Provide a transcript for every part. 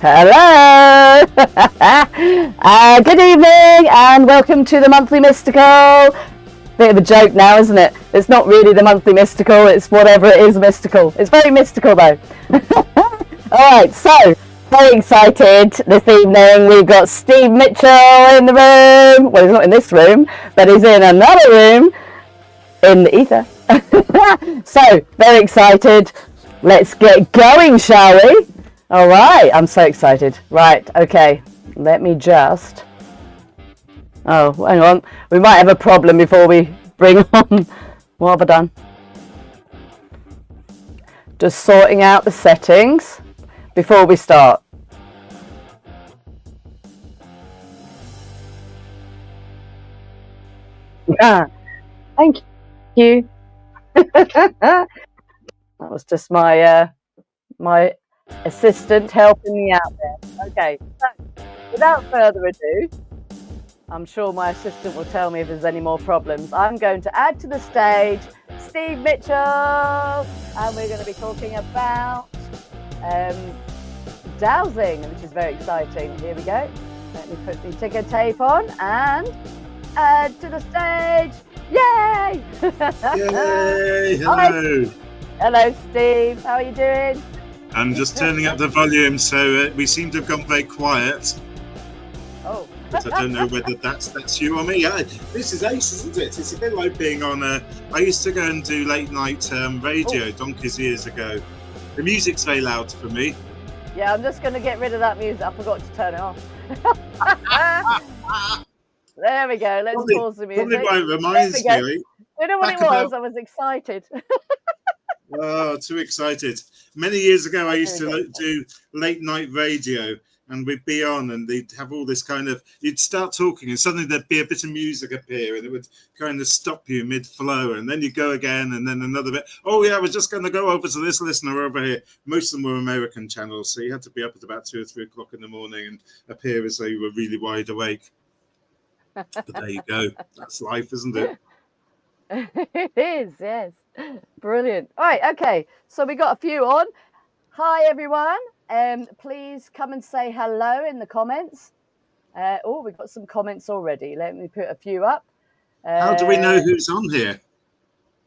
Hello! Good evening and welcome to the Monthly Mystical. Bit of a joke now, isn't it? It's not really the Monthly Mystical, it's whatever it is mystical. It's very mystical though. Alright, so, very excited this evening. We've got Steve Mitchell in the room. Well, he's not in this room, but he's in another room in the ether. So, very excited. Let's get going, shall we? All right, I'm so excited. Right, okay, let me just... Oh, hang on. We might have a problem before we bring on... What have I done? Just sorting out the settings before we start. Yeah, thank you. That was just my my assistant helping me out there. Okay, so without further ado, I'm sure my assistant will tell me if there's any more problems. I'm going to add to the stage Steve Mitchell, and we're going to be talking about dowsing, which is very exciting. Here we go. Let me put the ticker tape on and add to the stage. Yay! Yay! Hello. Hello, Steve. How are you doing? I'm just turning up the volume, so we seem to have gone very quiet. Oh. But I don't know whether that's you or me. This is ace, isn't it? It's a bit like being on I used to go and do late night radio donkeys years ago. The music's very loud for me. Yeah, I'm just going to get rid of that music. I forgot to turn it off. There we go. Let's pause the music. Probably why it reminds me. You know what it was? I was excited. Oh, too excited. Many years ago, I used to do late night radio, and we'd be on and they'd have all this kind of, you'd start talking and suddenly there'd be a bit of music appear and it would kind of stop you mid-flow, and then you go again and then another bit. Oh yeah, we're just going to go over to this listener over here. Most of them were American channels, so you had to be up at about 2 or 3 o'clock in the morning and appear as though you were really wide awake. But there you go. That's life, isn't it? It is, yes. Brilliant. All right, okay. So we got a few on. Hi, everyone. Please come and say hello in the comments. We've got some comments already. Let me put a few up. How do we know who's on here?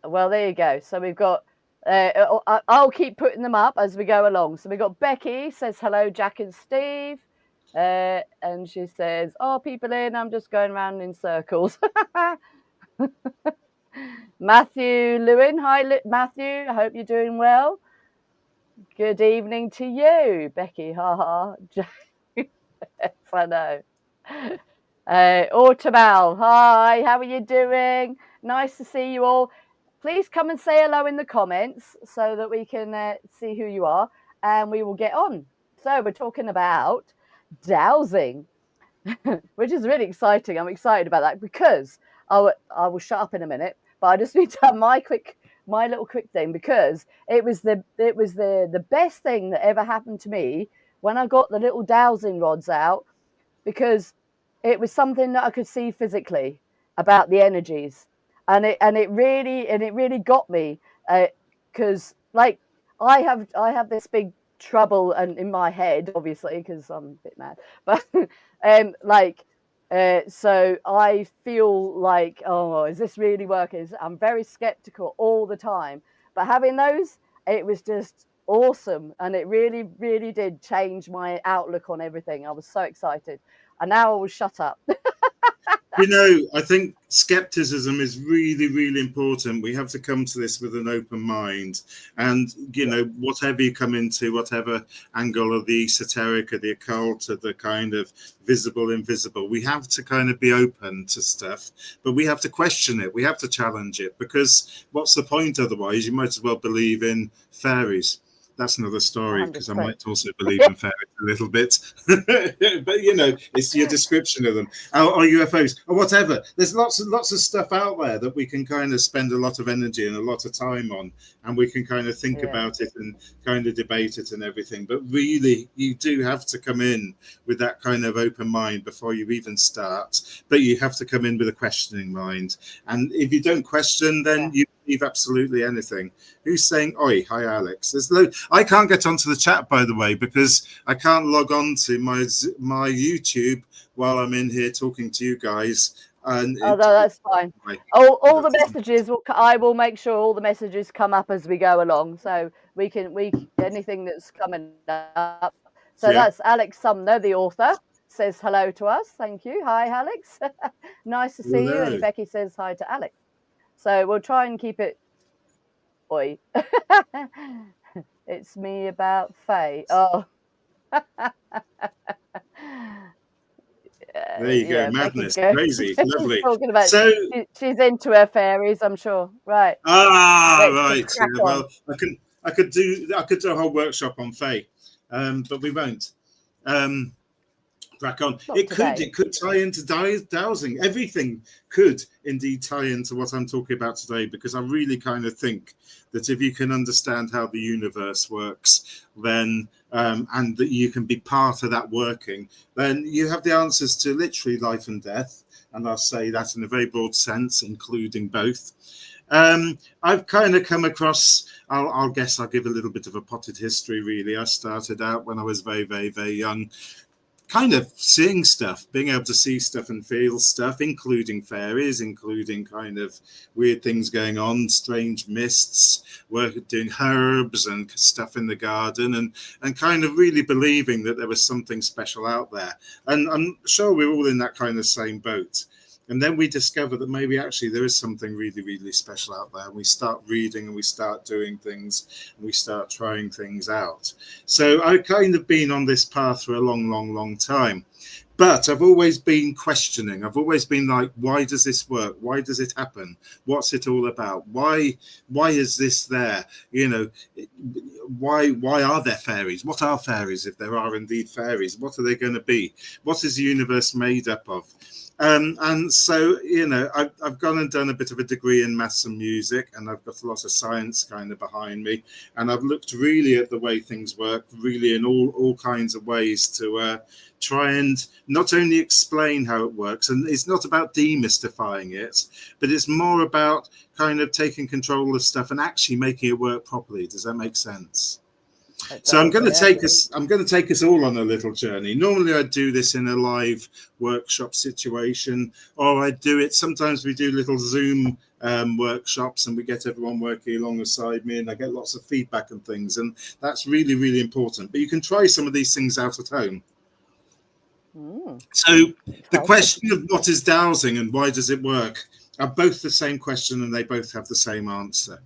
Well, there you go. So we've got... I'll keep putting them up as we go along. So we've got Becky says, hello, Jack and Steve. And she says, oh, people in, I'm just going around in circles. Matthew Lewin, hi Matthew, I hope you're doing well. Good evening to you, Becky. Haha. Yes, I know. Autumnal, hi, how are you doing? Nice to see you all. Please come and say hello in the comments so that we can see who you are, and we will get on. So we're talking about dowsing, which is really exciting. I'm excited about that because I will shut up in a minute, but I just need to have my little quick thing, because it was the best thing that ever happened to me when I got the little dowsing rods out, because it was something that I could see physically about the energies, and it really got me, because like I have this big trouble and in my head, obviously, because I'm a bit mad, but so I feel like, oh, is this really working? I'm very skeptical all the time, but having those, it was just awesome, and it really, really did change my outlook on everything. I was so excited, and now I will shut up. You know, I think skepticism is really, really important. We have to come to this with an open mind. And, you know, whatever you come into, whatever angle of the esoteric or the occult or the kind of visible, invisible, we have to kind of be open to stuff, but we have to question it. We have to challenge it, because what's the point otherwise? You might as well believe in fairies. That's another story, because I might also believe in fairies a little bit. But, you know, it's your description of them, or UFOs, or whatever. There's lots and lots of stuff out there that we can kind of spend a lot of energy and a lot of time on, and we can kind of think about it and kind of debate it and everything. But really, you do have to come in with that kind of open mind before you even start. But you have to come in with a questioning mind. And if you don't question, then you believe absolutely anything. Who's saying oi? Hi, Alex. I can't get onto the chat, by the way, because I can't log on to my YouTube while I'm in here talking to you guys. And no, that's fine. All the messages I will make sure all the messages come up as we go along, so we anything that's coming up. So that's Alex Sumner, the author, says hello to us. Thank you. Hi, Alex. Nice to see you. And Becky says hi to Alex. So we'll try and keep it. Oi. It's me about Faye. Oh. There you go, madness, crazy, lovely. Talking about she's into her fairies, I'm sure. Right. Right. Yeah, well, I could do a whole workshop on Faye, but we won't. Crack on. It could tie into dowsing. Everything could indeed tie into what I'm talking about today, because I really kind of think that if you can understand how the universe works, then and that you can be part of that working, then you have the answers to literally life and death. And I'll say that in a very broad sense, including both. I've kind of come across, I'll guess I'll give a little bit of a potted history, really. I started out when I was very, very, very young, kind of seeing stuff, being able to see stuff and feel stuff, including fairies, including kind of weird things going on, strange mists, doing herbs and stuff in the garden, and kind of really believing that there was something special out there. And I'm sure we're all in that kind of same boat. And then we discover that maybe actually there is something really, really special out there. And we start reading and we start doing things and we start trying things out. So I've kind of been on this path for a long, long, long time. But I've always been questioning. I've always been like, why does this work? Why does it happen? What's it all about? Why is this there? You know, why are there fairies? What are fairies if there are indeed fairies? What are they going to be? What is the universe made up of? And so, you know, I've gone and done a bit of a degree in maths and music, and I've got a lot of science kind of behind me. And I've looked really at the way things work, really in all kinds of ways to try and not only explain how it works. And it's not about demystifying it, but it's more about kind of taking control of stuff and actually making it work properly. Does that make sense? So I'm going to take us all on a little journey. Normally I do this in a live workshop situation, or I do it, sometimes we do little Zoom workshops and we get everyone working alongside me, and I get lots of feedback and things, and that's really, really important. But you can try some of these things out at home. So the question of what is dowsing and why does it work are both the same question, and they both have the same answer.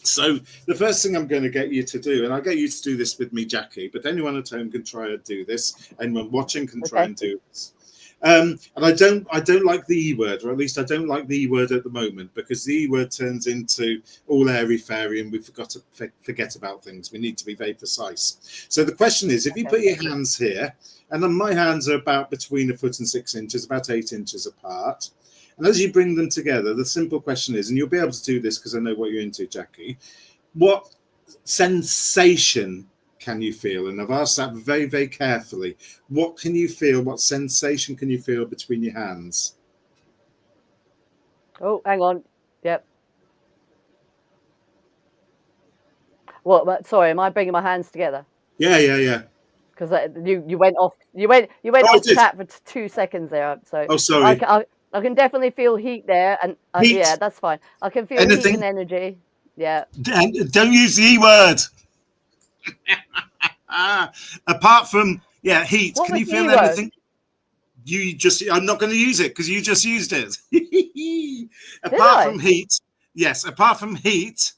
So the first thing I'm going to get you to do, and I'll get you to do this with me, Jackie, but anyone at home can try and do this. Anyone watching can try and do this. And I don't like the E word, or at least I don't like the E word at the moment, because the E word turns into all airy fairy, and we forgot to forget about things. We need to be very precise. So the question is, if you put your hands here, and then my hands are about between 1 foot and 6 inches, about 8 inches apart. And as you bring them together, the simple question is, and you'll be able to do this because I know what you're into, Jackie, what sensation can you feel? And I've asked that very, very carefully. What can you feel? What sensation can you feel between your hands? Oh, hang on. Yep. What? Sorry, am I bringing my hands together? Yeah. Because you went off. You went off chat for 2 seconds there. So sorry. I can definitely feel heat there, and yeah, that's fine. I can feel heat and energy. Yeah. Don't use the E word. Apart from heat, what can you feel anything? I'm not going to use it because you just used it. Apart from heat, yes. Apart from heat,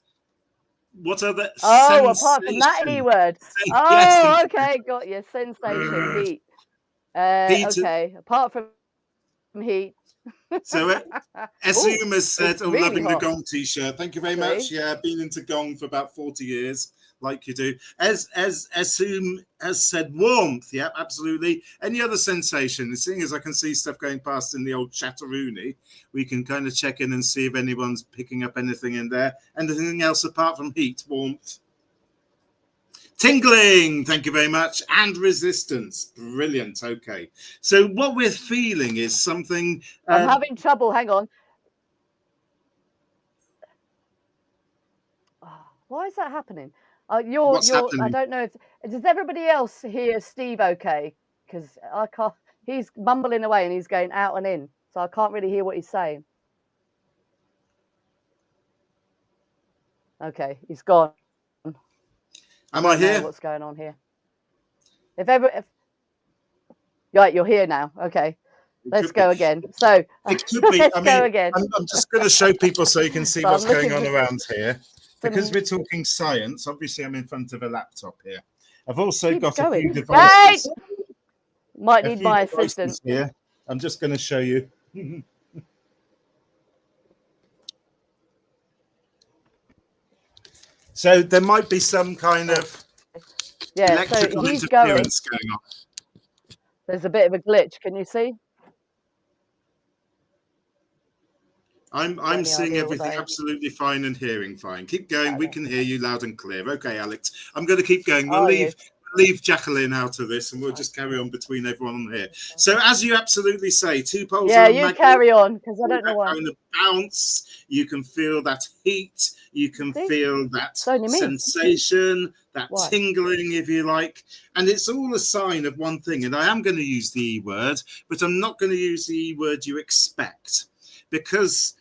what other? Apart from that E word. Yes, okay, got you. Sensation, heat. Okay. Apart from heat. So Assume has said, really loving hot. The Gong t-shirt. Thank you very much. Yeah, been into Gong for about 40 years, like you do. As Assume has said, warmth. Yeah, absolutely. Any other sensation? Seeing as I can see stuff going past in the old chatteroony, we can kind of check in and see if anyone's picking up anything in there. Anything else apart from heat, warmth? Tingling, thank you very much, and resistance. Brilliant. Okay, so what we're feeling is something. I'm having trouble. Hang on. Why is that happening? What's I happening? don't know if does everybody else hear Steve okay? Because I can't. He's mumbling away and he's going out and in, so I can't really hear what he's saying. Okay, he's gone. Am I here? What's going on here? If right, you're here now. Okay, let's go again. So it could be. let's I mean, go again. I'm just going to show people so you can see So what's going on around here. Because some- we're talking science, obviously I'm in front of a laptop here. I've also Keeps got a few going. devices. Might need my assistant. Here. I'm just going to show you. So there might be some kind of electrical interference going on. There's a bit of a glitch. Can you see? I'm seeing everything absolutely fine and hearing fine. Keep going. We can hear you loud and clear. Okay, Alex. I'm going to keep going. We'll leave Jacqueline out of this and we'll just carry on between everyone here. So as you absolutely say, two poles are you carry on because I don't know why. Kind of bounce. You can feel that heat. You can feel that sensation, that tingling, if you like. And it's all a sign of one thing. And I am going to use the E word, but I'm not going to use the E word you expect, because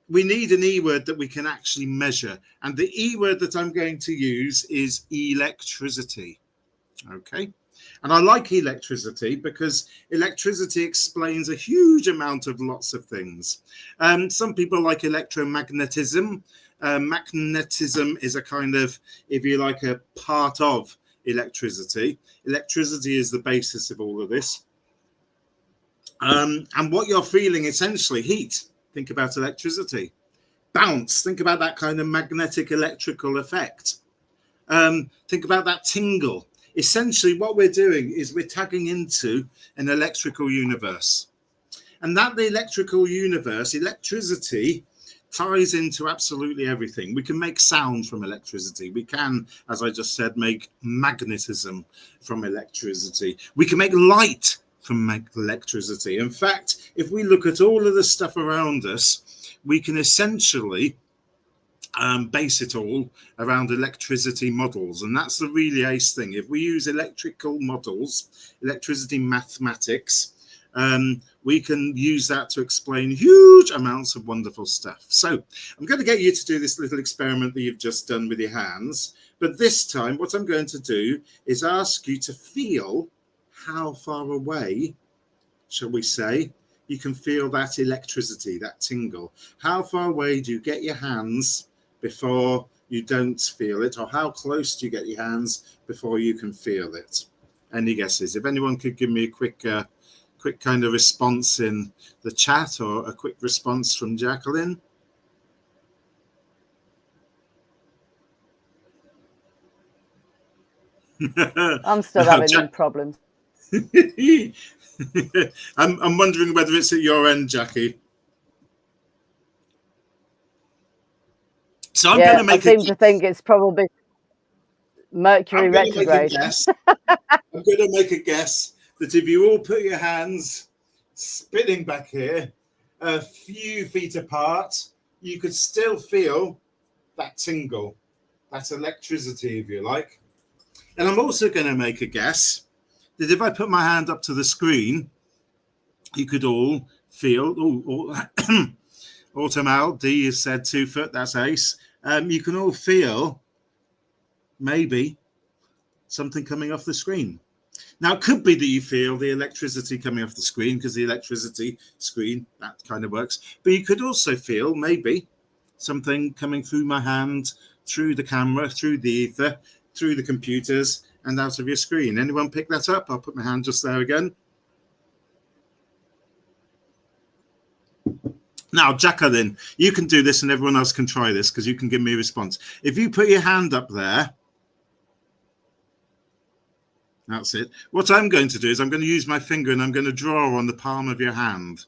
we need an E word that we can actually measure. And the E word that I'm going to use is electricity. Okay. And I like electricity because electricity explains a huge amount of lots of things. Some people like electromagnetism. Magnetism is a kind of, if you like, a part of electricity. Electricity is the basis of all of this. And what you're feeling, essentially, heat. Think about electricity. Bounce. Think about that kind of magnetic electrical effect. Think about that tingle. Essentially, what we're doing is we're tagging into an electrical universe. And that the electrical universe, electricity, ties into absolutely everything. We can make sound from electricity. We can, as I just said, make magnetism from electricity. We can make light from electricity. In fact, if we look at all of the stuff around us, we can essentially base it all around electricity models. And that's the really ace thing. If we use electrical models, electricity mathematics, we can use that to explain huge amounts of wonderful stuff. So I'm going to get you to do this little experiment that you've just done with your hands. But this time, what I'm going to do is ask you to feel how far away, shall we say, you can feel that electricity, that tingle. How far away do you get your hands before you don't feel it, or how close do you get your hands before you can feel it? Any guesses? If anyone could give me a quick kind of response in the chat, or a quick response from Jacqueline. I'm still having problems. I'm wondering whether it's at your end, Jackie. So I'm going to make I seem to think it's probably Mercury retrograde. I'm going to make a guess that if you all put your hands spinning back here a few feet apart, you could still feel that tingle, that electricity, if you like. And I'm also going to make a guess that if I put my hand up to the screen, you could all feel, Automal, D has said 2 foot, that's ace. You can all feel maybe something coming off the screen. Now, it could be that you feel the electricity coming off the screen, because the electricity screen, that kind of works. But you could also feel maybe something coming through my hand, through the camera, through the ether, through the computers, and out of your screen. Anyone pick that up? I'll put my hand just there again. Now, Jacqueline, you can do this and everyone else can try this, because you can give me a response. If you put your hand up there, that's it. What I'm going to do is I'm going to use my finger and I'm going to draw on the palm of your hand.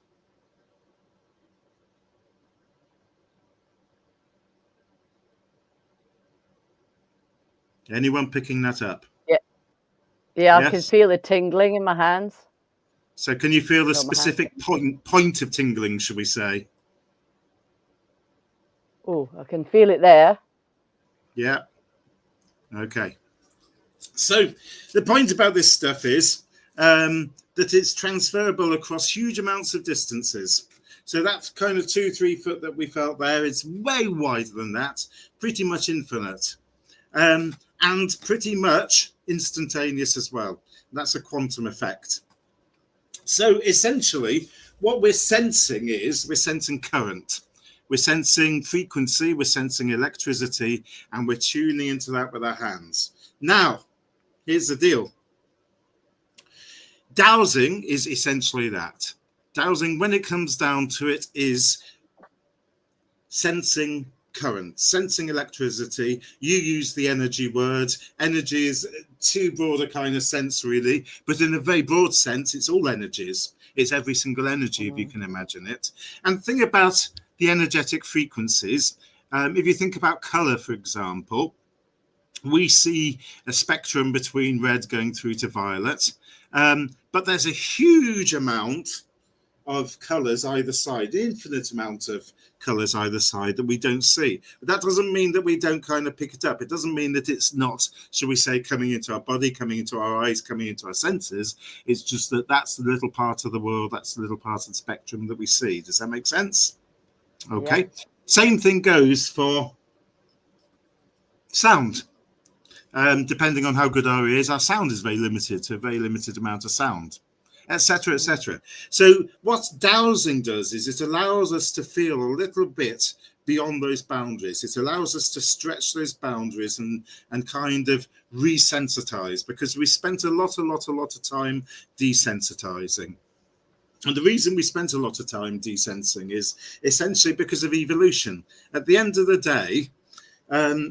Anyone picking that up? Yeah. Yeah, yes? I can feel the tingling in my hands. So can you feel the specific point of tingling, should we say? Oh, I can feel it there. Yeah. Okay. So the point about this stuff is that it's transferable across huge amounts of distances. So that's kind of 2-3 foot that we felt there. It's way wider than that, pretty much infinite, and pretty much instantaneous as well. That's a quantum effect. So essentially, what we're sensing is we're sensing current. We're sensing frequency, we're sensing electricity, and we're tuning into that with our hands. Now, here's the deal. Dowsing is essentially that. Dowsing, when it comes down to it, is sensing current, sensing electricity. You use the energy word. Energy is too broad a kind of sense, really, but in a very broad sense, it's all energies. It's every single energy, if you can imagine it. And think about the energetic frequencies. If you think about color, for example, we see a spectrum between red going through to violet, but there's a huge amount of colors either side, infinite amount of colors either side that we don't see. But that doesn't mean that we don't kind of pick it up. It doesn't mean that it's not, shall we say, coming into our body, coming into our eyes, coming into our senses. It's just that that's the little part of the world, that's the little part of the spectrum that we see. Does that make sense? Okay. Yeah. Same thing goes for sound. Depending on how good our ears, our sound is very limited to a very limited amount of sound, etc., etc. So what dowsing does is it allows us to feel a little bit beyond those boundaries. It allows us to stretch those boundaries and kind of resensitize, because we spent a lot of time desensitizing. And the reason we spent a lot of time desensing is essentially because of evolution. At the end of the day,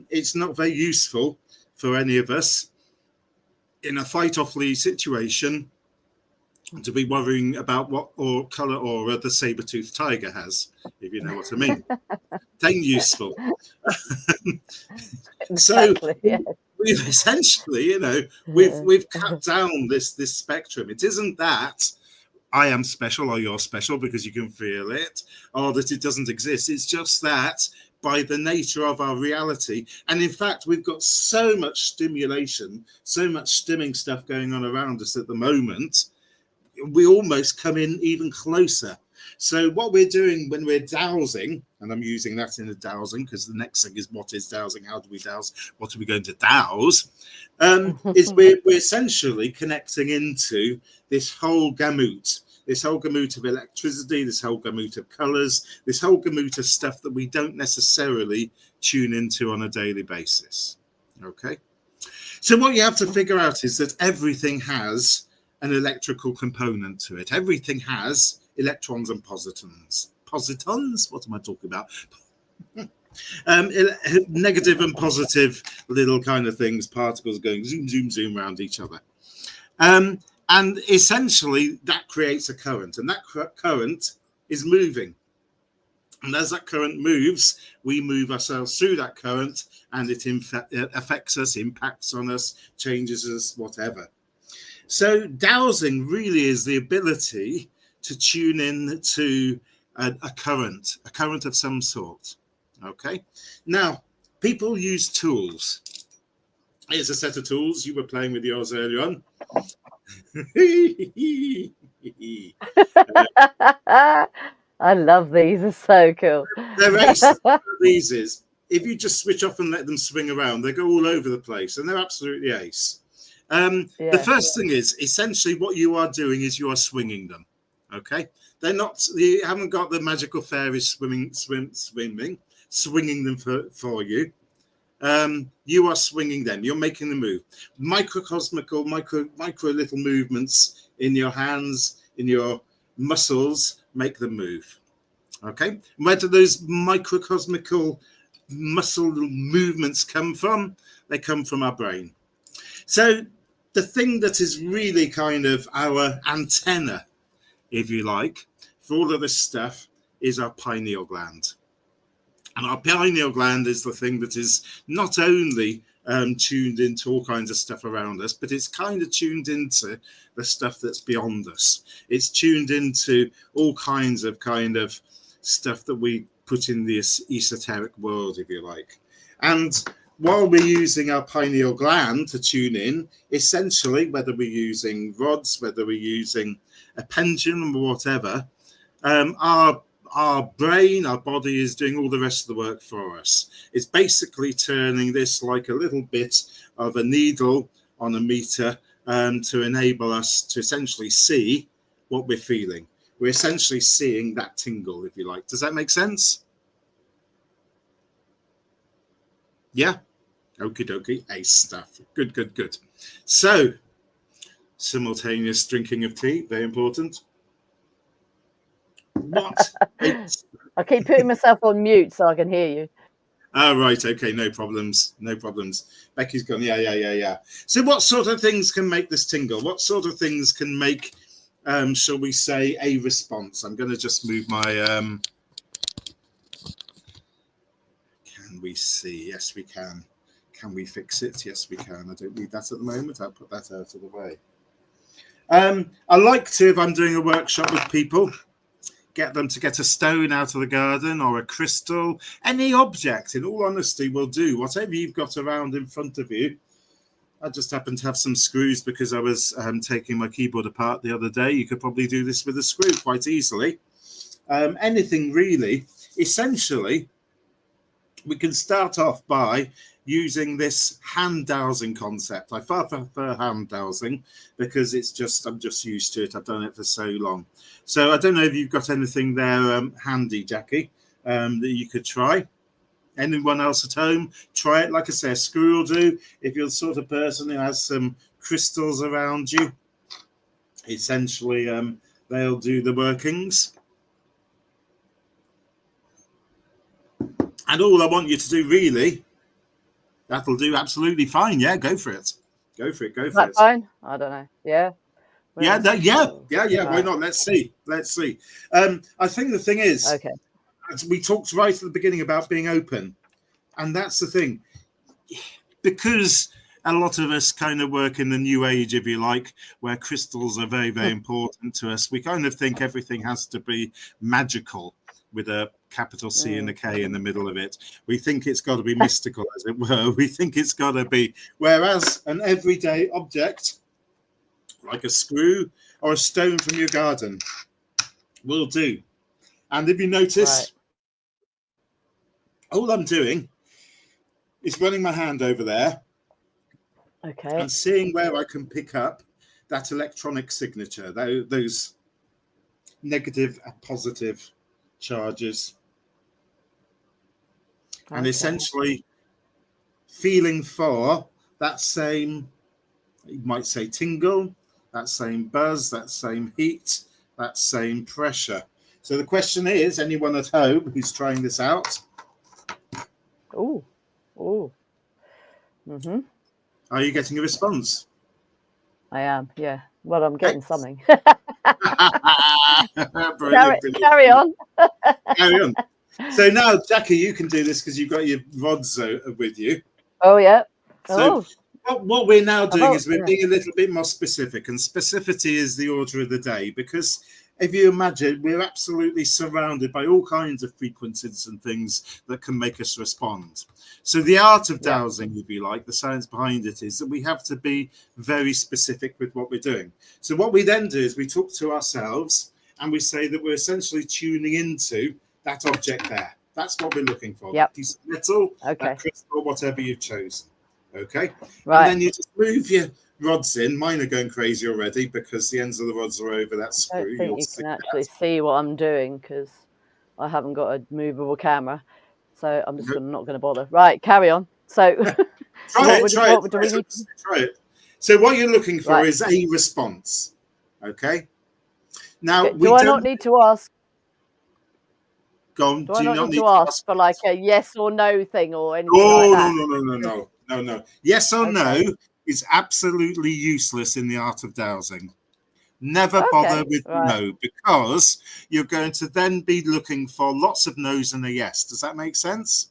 it's not very useful for any of us in a fight or flee situation to be worrying about what color aura the saber-toothed tiger has, if you know what I mean. It ain't useful. Exactly, so yes. We've essentially, we've cut down this spectrum. It isn't that I am special or you're special because you can feel it, or that it doesn't exist. It's just that by the nature of our reality. And in fact, we've got so much stimulation, so much stimming stuff going on around us at the moment, we almost come in even closer. So what we're doing when we're dowsing, and I'm using that in a dowsing because the next thing is what is dowsing, how do we dowse, what are we going to dowse, is we're essentially connecting into this whole gamut of electricity, this whole gamut of colors, this whole gamut of stuff that we don't necessarily tune into on a daily basis. Okay. So what you have to figure out is that everything has an electrical component to it. Everything has electrons and positons. Positons? What am I talking about? Negative and positive little kind of things, particles going zoom, zoom, zoom around each other. And essentially that creates a current, and that current is moving. And as that current moves, we move ourselves through that current, and it affects us, impacts on us, changes us, whatever. So dowsing really is the ability to tune in to a current of some sort. Okay. Now, people use tools. Here's a set of tools. You were playing with yours earlier on. I love these. They're so cool. They're ace. These is, if you just switch off and let them swing around, they go all over the place, and they're absolutely ace. The first thing is essentially what you are doing is you are swinging them. Okay, they're not. You haven't got the magical fairies swinging them for you. You are swinging them. You're making the move. Micro little movements in your hands, in your muscles, make them move. Okay, where do those microcosmical muscle movements come from? They come from our brain. So the thing that is really kind of our antenna, if you like, for all of this stuff is our pineal gland. And our pineal gland is the thing that is not only tuned into all kinds of stuff around us, but it's kind of tuned into the stuff that's beyond us. It's tuned into all kinds of stuff that we put in the esoteric world, if you like. And while we're using our pineal gland to tune in, essentially, whether we're using rods, whether we're using a pendulum or whatever, our brain, our body is doing all the rest of the work for us. It's basically turning this like a little bit of a needle on a meter to enable us to essentially see what we're feeling. We're essentially seeing that tingle, if you like. Does that make sense? Yeah? Okie dokie, ace stuff. Good, good, good. So, simultaneous drinking of tea, very important. What? I keep putting myself on mute so I can hear you. Oh, right. Okay. No problems. No problems. Becky's gone. Yeah. So what sort of things can make this tingle? What sort of things can make, shall we say, a response? I'm going to just move my, can we see? Yes, we can. Can we fix it? Yes, we can. I don't need that at the moment. I'll put that out of the way. I like to, if I'm doing a workshop with people, get them to get a stone out of the garden or a crystal, any object, in all honesty, will do. Whatever you've got around in front of you. I just happen to have some screws because I was taking my keyboard apart the other day. You could probably do this with a screw quite easily. Anything really. Essentially, we can start off by using this hand dowsing concept. I far prefer hand dowsing because it's just, I'm just used to it. I've done it for so long. So I don't know if you've got anything there handy, Jackie, that you could try. Anyone else at home, try it. Like I say, a screw will do. If you're the sort of person who has some crystals around you, essentially they'll do the workings. And all I want you to do really, that'll do absolutely fine. Yeah, go for it. Go for it. Go for it. Fine? I don't know. Yeah. Yeah. Why not? Let's see. I think the thing is, okay. We talked right at the beginning about being open, and that's the thing. Because a lot of us kind of work in the new age, if you like, where crystals are very, very important to us. We kind of think everything has to be magical with a capital C and a K in the middle of it. We think it's got to be mystical, as it were. We think it's got to be, whereas an everyday object, like a screw or a stone from your garden, will do. And if you notice, all I'm doing is running my hand over there and seeing where I can pick up that electronic signature, those negative and positive charges. And essentially feeling for that same, you might say, tingle, that same buzz, that same heat, that same pressure. So the question is, anyone at home who's trying this out? Are you getting a response? I am, yeah. Well, I'm getting something. Brilliant. Carry on. Carry on. So now, Jackie, you can do this because you've got your rods with you. Oh, yeah. So what we're now doing is we're being a little bit more specific, and specificity is the order of the day, because if you imagine, we're absolutely surrounded by all kinds of frequencies and things that can make us respond. So the art of dowsing, if you like, the science behind it is that we have to be very specific with what we're doing. So what we then do is we talk to ourselves and we say that we're essentially tuning into that object there. That's what we're looking for. That piece of metal, that crystal, whatever you've chosen. Okay? Right. And then you just move your rods in. Mine are going crazy already because the ends of the rods are over that screw. I don't think you can actually see what I'm doing because I haven't got a movable camera. So I'm just not going to bother. Right, carry on. So try it. So what you're looking for is a response. Okay? Now, do I not need to ask? Go on. Do I not need to ask for like a yes or no thing or anything like that? No. Yes or no is absolutely useless in the art of dowsing. Never bother with no, because you're going to then be looking for lots of no's and a yes. Does that make sense?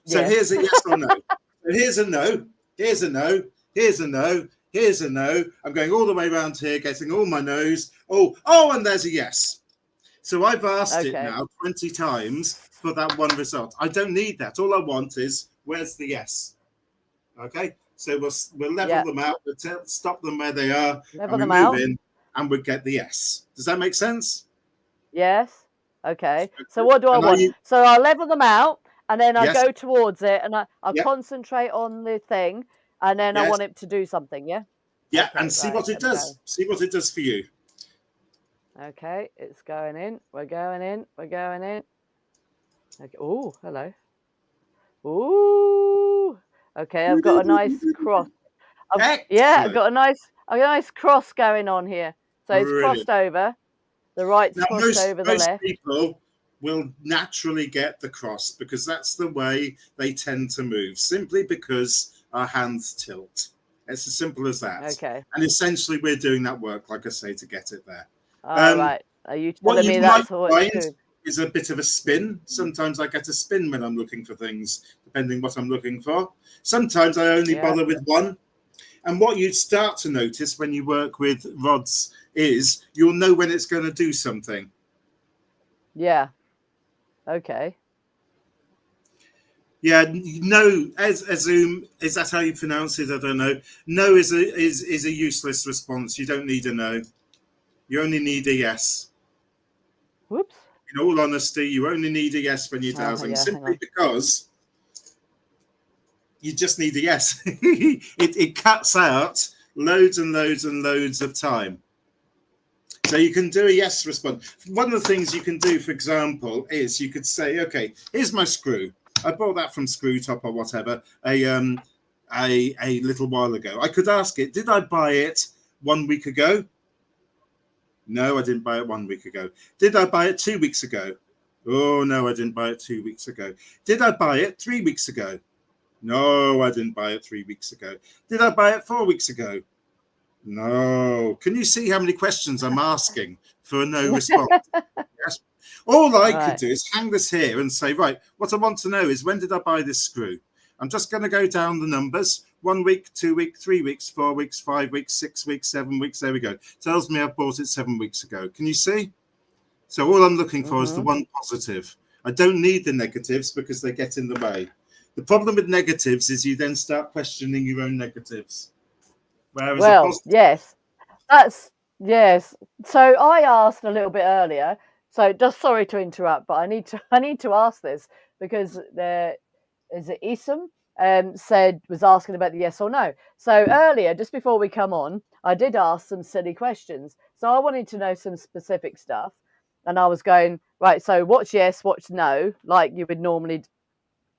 So here's a yes or no. So here's a no. Here's a no. Here's a no. Here's a no. I'm going all the way around here, getting all my no's. Oh, and there's a yes. So I've asked it now 20 times for that one result. I don't need that. All I want is, where's the yes? Okay, so we'll level them out, we'll stop them where they are, Level and we them move out. in, and we get the yes. Does that make sense? Yes. Okay. So what do I And are want? you? So I'll level them out, and then I Yes. go towards it, and I'll Yep. concentrate on the thing, and then I Yes. want it to do something. Yeah. Yeah. Okay, And see right, what it there we does. go. See what it does for you. Okay, it's going in. We're going in. We're going in. Okay. Oh, hello. Ooh. Okay, I've got a nice cross. Yeah, I've Excellent. got a nice cross going on here. So it's Brilliant. crossed over. The right's Now, crossed most over the left. people will naturally get the cross because that's the way they tend to move, simply because our hands tilt. It's as simple as that. Okay. And essentially, we're doing that work, like I say, to get it there. All right. Are you What telling you me might that's what it's find doing? is a bit of a spin. Sometimes I get a spin when I'm looking for things, depending what I'm looking for. Sometimes I only Yeah. bother with one. And what you start to notice when you work with rods is you'll know when it's going to do something. Yeah. Okay. Yeah, no, as Zoom, is that how you pronounce it? I don't know. No is a useless response. You don't need a no. You only need a yes. Whoops. In all honesty, you only need a yes when you're Oh, dowsing, yeah, hang simply on. because you just need a yes. it cuts out loads and loads and loads of time. So you can do a yes response. One of the things you can do, for example, is you could say, okay, here's my screw. I bought that from Screw Top or whatever a little while ago. I could ask it, did I buy it 1 week ago? No, I didn't buy it 1 week ago. Did I buy it 2 weeks ago? Oh, no, I didn't buy it 2 weeks ago. Did I buy it 3 weeks ago? No, I didn't buy it 3 weeks ago. Did I buy it 4 weeks ago? No. Can you see how many questions I'm asking for a no response? Yes. All I could Right. do is hang this here and say, right, what I want to know is when did I buy this screw? I'm just going to go down the numbers. 1 week, 2 weeks, 3 weeks, 4 weeks, 5 weeks, 6 weeks, 7 weeks. There we go. Tells me I bought it 7 weeks ago. Can you see? So all I'm looking for is the one positive. I don't need the negatives because they get in the way. The problem with negatives is you then start questioning your own negatives. Whereas a Well, positive, yes. Yes. So I asked a little bit earlier. So just sorry to interrupt, but I need to ask this because there is it Isam was asking about the yes or no. So earlier, just before we come on, I did ask some silly questions. So I wanted to know some specific stuff. And I was going, right, so what's yes, what's no, like you would normally,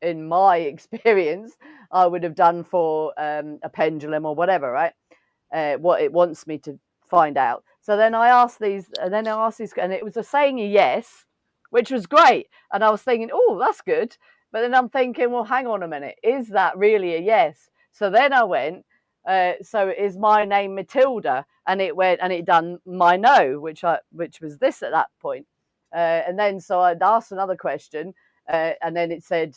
in my experience, I would have done for a pendulum or whatever, right? What it wants me to find out. So then I asked these, and it was a saying a yes, which was great. And I was thinking, oh, that's good. But then I'm thinking, well, hang on a minute, is that really a yes? So then I went, so is my name Matilda? And it went, and it done my no, which was this at that point. And then so I'd asked another question, and then it said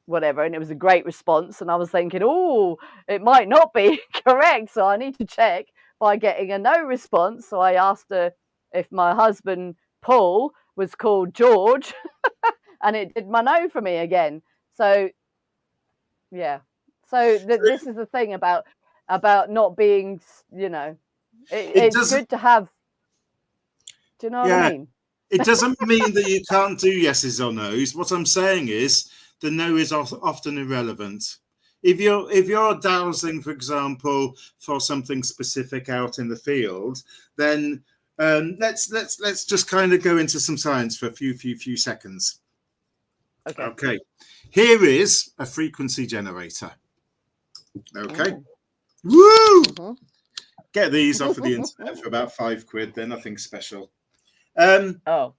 whatever, and it was a great response. And I was thinking, oh, it might not be correct, so I need to check by getting a no response. So I asked her if my husband Paul was called George, and it did my no for me again. So yeah, so this is the thing about not being, it it's doesn't. good to have. Do you know what I Yeah, mean? it doesn't mean that you can't do yeses or nos. What I'm saying is the no is often irrelevant. If you're dowsing, for example, for something specific out in the field, then let's just kind of go into some science for a few seconds. Okay. Okay, here is a frequency generator. Okay, woo! Get these off of the internet for about £5. They're nothing special. Oh.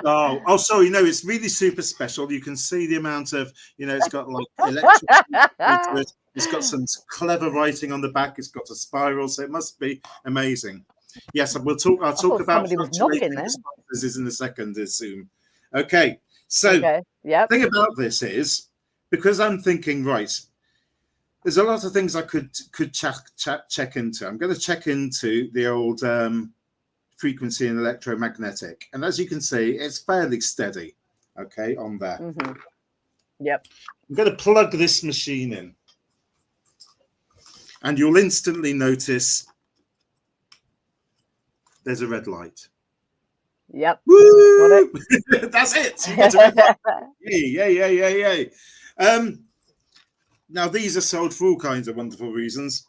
Oh, sorry, no, it's really super special. You can see the amount of, it's got like electric, it's got some clever writing on the back, it's got a spiral, so it must be amazing. Yes, I'll talk about Somebody was knocking fluctuating there. responses in a second, is Zoom. Okay, so Okay. Yep. the thing about this is, because I'm thinking, right, there's a lot of things I could check into. I'm going to check into the old frequency and electromagnetic, and as you can see, it's fairly steady. Okay, on there. Yep. I'm going to plug this machine in. and you'll instantly notice there's a red light. Yep. Woo! That's it. You get a red light. Yay. Now, these are sold for all kinds of wonderful reasons.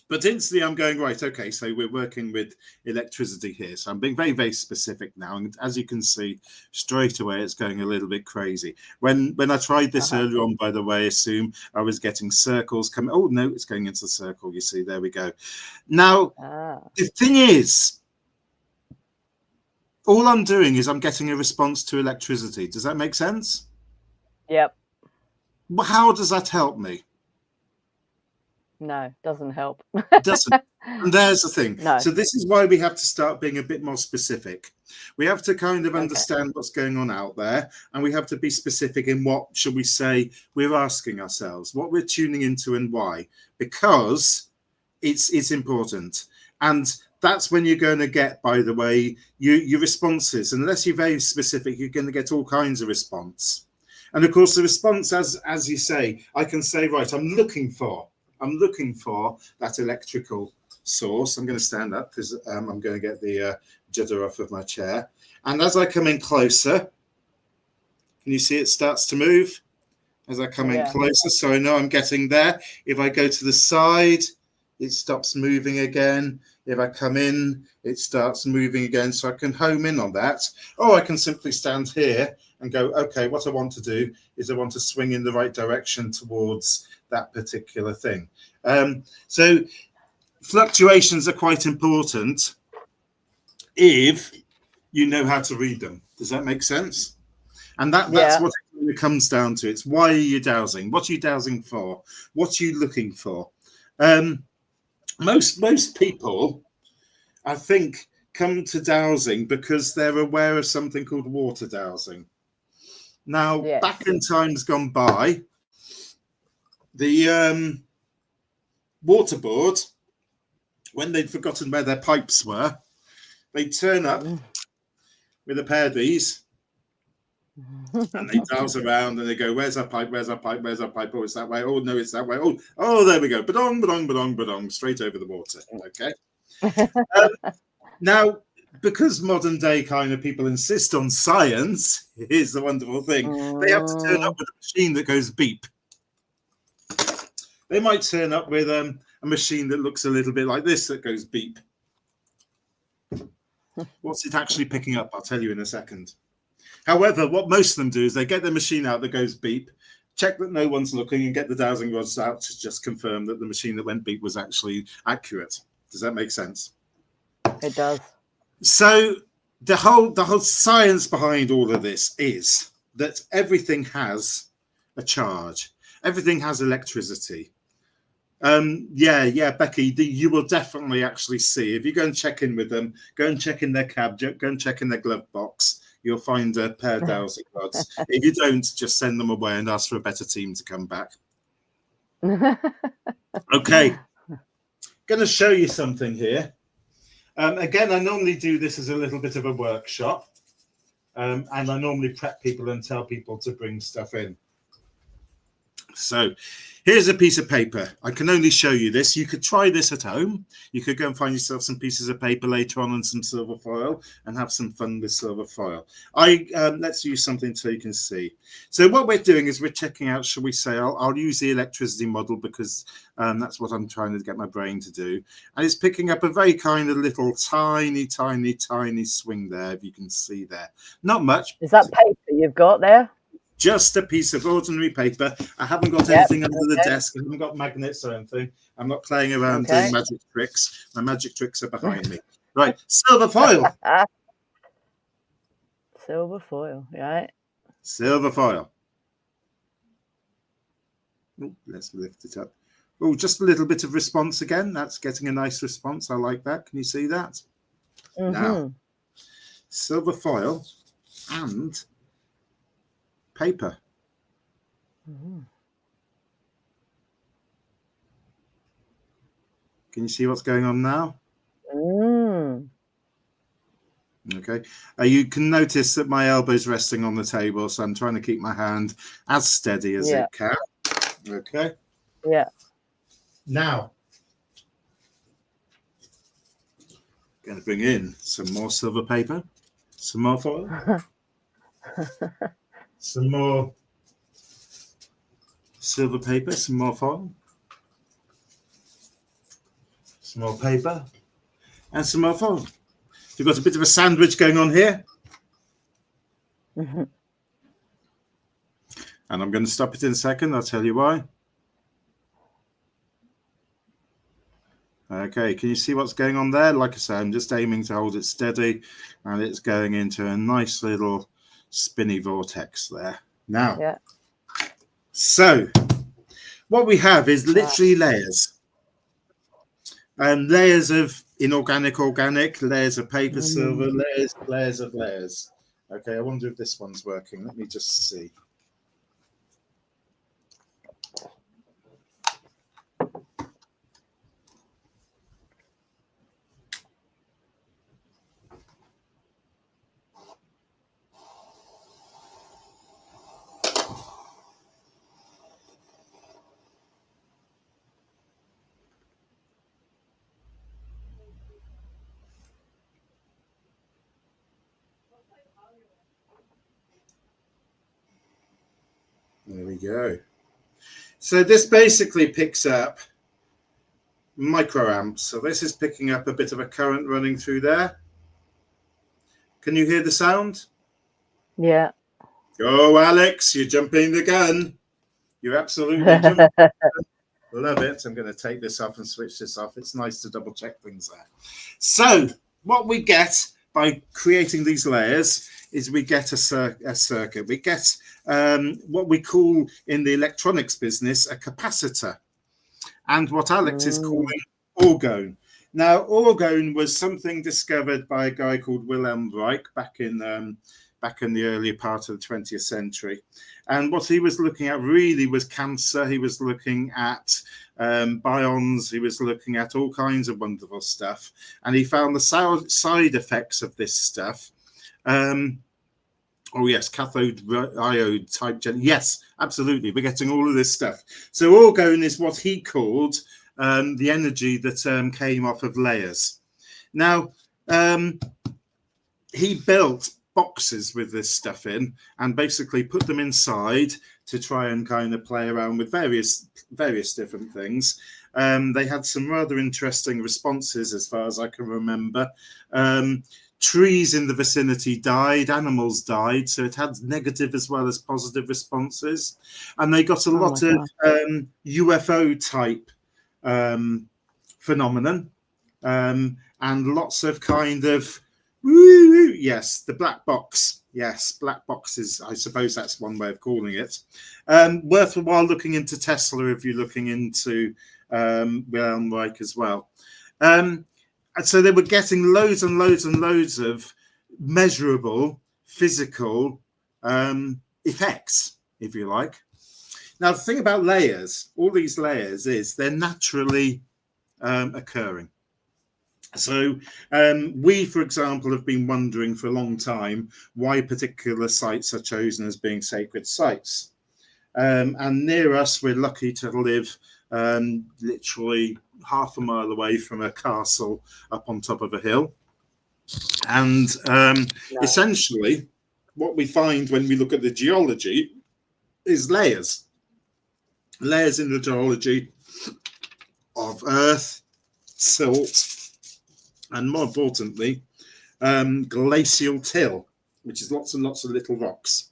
But instantly I'm going, right, okay, so we're working with electricity here. So I'm being very, very specific now. And as you can see, straight away, it's going a little bit crazy. When I tried this earlier on, by the way, assume I was getting circles coming. Oh, no, it's going into the circle. You see, there we go. Now, the thing is, all I'm doing is I'm getting a response to electricity. Does that make sense? Yep. Well, how does that help me? No, doesn't help. Doesn't. And there's the thing. No. So this is why we have to start being a bit more specific. We have to kind of understand what's going on out there, and we have to be specific in what, shall we say, we're asking ourselves, what we're tuning into and why, because it's important. And that's when you're going to get, by the way, your responses. Unless you're very specific, you're going to get all kinds of response. And of course, the response, as you say, I can say, right, I'm looking for that electrical source. I'm going to stand up because I'm going to get the judder off of my chair. And as I come in closer, can you see it starts to move as I come in closer? So I know I'm getting there. If I go to the side, it stops moving again. If I come in, it starts moving again. So I can home in on that. Or I can simply stand here and go, okay, what I want to do is I want to swing in the right direction towards that particular thing. So fluctuations are quite important if you know how to read them. Does that make sense? And that's what it comes down to. It's why are you dowsing? What are you dowsing for? What are you looking for? Most people, I think, come to dowsing because they're aware of something called water dowsing. Now, back in times gone by, the water board, when they'd forgotten where their pipes were, they'd turn up with a pair of these and they dowse around and they go, where's our pipe, where's our pipe, where's our pipe? Oh, it's that way. Oh, no, it's that way. Oh, there we go. Badong, badong, badong, badong, straight over the water. Okay. Now, because modern day kind of people insist on science, here's the wonderful thing. They have to turn up with a machine that goes beep. They might turn up with a machine that looks a little bit like this that goes beep. What's it actually picking up? I'll tell you in a second. However, what most of them do is they get the machine out that goes beep, check that no one's looking, and get the dowsing rods out to just confirm that the machine that went beep was actually accurate. Does that make sense? It does. So the whole science behind all of this is that everything has a charge. Everything has electricity. Becky, you will definitely actually see, if you go and check in with them, go and check in their cab, go and check in their glove box, you'll find a pair of dowsing rods. If you don't, just send them away and ask for a better team to come back. Okay, going to show you something here. Again, I normally do this as a little bit of a workshop, and I normally prep people and tell people to bring stuff in. So here's a piece of paper. I can only show you this. You could try this at home. You could go and find yourself some pieces of paper later on and some silver foil and have some fun with silver foil. Let's use something so you can see. So what we're doing is we're checking out, shall we say, I'll use the electricity model because that's what I'm trying to get my brain to do. And it's picking up a very kind of little tiny swing there, if you can see there. Not much. Is that paper you've got there? Just a piece of ordinary paper. I haven't got anything under the desk. I haven't got magnets or anything. I'm not playing around doing magic tricks. My magic tricks are behind me. Right, silver foil. Silver foil, right? Silver foil. Ooh, let's lift it up. Oh, just a little bit of response again. That's getting a nice response. I like that. Can you see that? Now, silver foil and paper. Can you see what's going on now? Okay. You can notice that my elbow's resting on the table, so I'm trying to keep my hand as steady as it can. Okay. Yeah. Now, Going to bring in some more silver paper, some more foil, some more silver paper, some more foil, some more paper, and some more foil. You've got a bit of a sandwich going on here. And I'm going to stop it in a second. I'll tell you why. Okay, can you see what's going on there? Like I say, I'm just aiming to hold it steady, and it's going into a nice little spinny vortex there. Now, Yeah. So what we have is literally layers. Layers of inorganic, organic, layers of paper, silver, layers of layers. Okay, I wonder if this one's working. Let me just see. There we go. So this basically picks up microamps. So this is picking up a bit of a current running through there. Can you hear the sound? Yeah. Go, Alex, you're jumping the gun. You're absolutely jumping. Love it. I'm going to take this off and switch this off. It's nice to double check things there. So what we get by creating these layers is we get a circuit. We get what we call in the electronics business a capacitor, and what Alex is calling orgone. Now, orgone was something discovered by a guy called Wilhelm Reich back in the earlier part of the 20th century. And what he was looking at really was cancer. He was looking at bions. He was looking at all kinds of wonderful stuff. And he found the side effects of this stuff. Oh, yes, cathode iode type. Yes, absolutely. We're getting all of this stuff. So orgone is what he called the energy that came off of layers. Now, he built boxes with this stuff in and basically put them inside to try and kind of play around with various different things. They had some rather interesting responses as far as I can remember. Trees in the vicinity died, animals died, so it had negative as well as positive responses. And they got a lot of UFO type phenomenon and lots of kind of yes, the black box. Yes, black boxes. I suppose that's one way of calling it. Worthwhile looking into Tesla if you're looking into Wilhelm Reich as well. And so they were getting loads and loads and loads of measurable physical effects, if you like. Now, the thing about layers, all these layers, is they're naturally occurring. So we, for example, have been wondering for a long time why particular sites are chosen as being sacred sites. And near us, we're lucky to live literally half a mile away from a castle up on top of a hill. And essentially, what we find when we look at the geology is layers. Layers in the geology of earth, silt, and more importantly, glacial till, which is lots and lots of little rocks.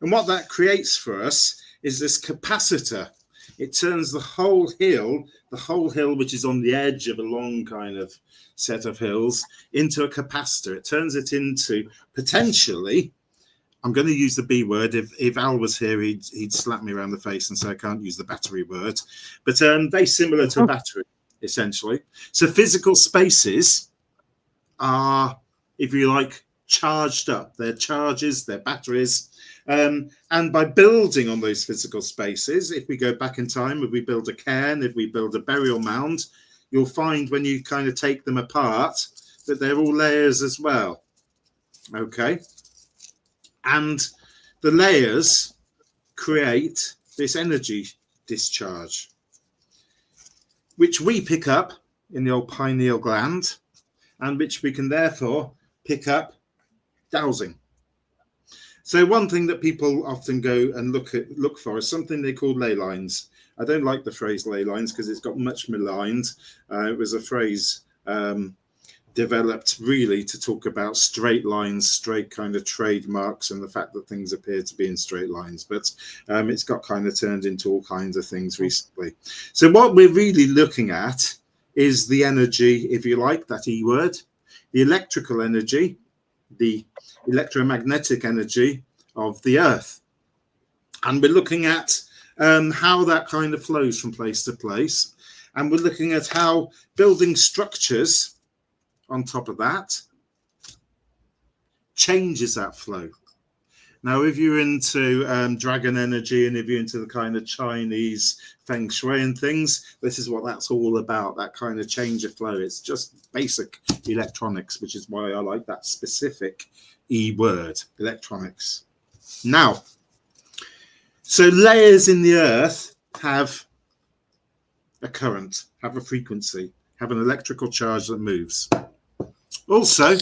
And what that creates for us is this capacitor. It turns the whole hill, which is on the edge of a long kind of set of hills, into a capacitor. It turns it into potentially, I'm going to use the B word. If Al was here, he'd slap me around the face and say I can't use the battery word. But very similar to a battery, essentially. So physical spaces are, if you like, charged up. They're charges, they're batteries. And by building on those physical spaces, if we go back in time, if we build a cairn, if we build a burial mound, you'll find when you kind of take them apart that they're all layers as well. Okay. And the layers create this energy discharge, which we pick up in the old pineal gland. and which we can therefore pick up dowsing. So one thing that people often go and look for is something they call ley lines. I don't like the phrase ley lines because it's got much maligned. It was a phrase developed really to talk about straight lines, straight kind of trademarks, and the fact that things appear to be in straight lines. But it's got kind of turned into all kinds of things recently. So what we're really looking at is the energy, if you like, that E word, the electrical energy, the electromagnetic energy of the Earth. And we're looking at how that kind of flows from place to place. And we're looking at how building structures on top of that changes that flow. Now, if you're into dragon energy and if you're into the kind of Chinese feng shui and things, this is what that's all about, that kind of change of flow. It's just basic electronics, which is why I like that specific E word, electronics. Now, so layers in the Earth have a current, have a frequency, have an electrical charge that moves. Also,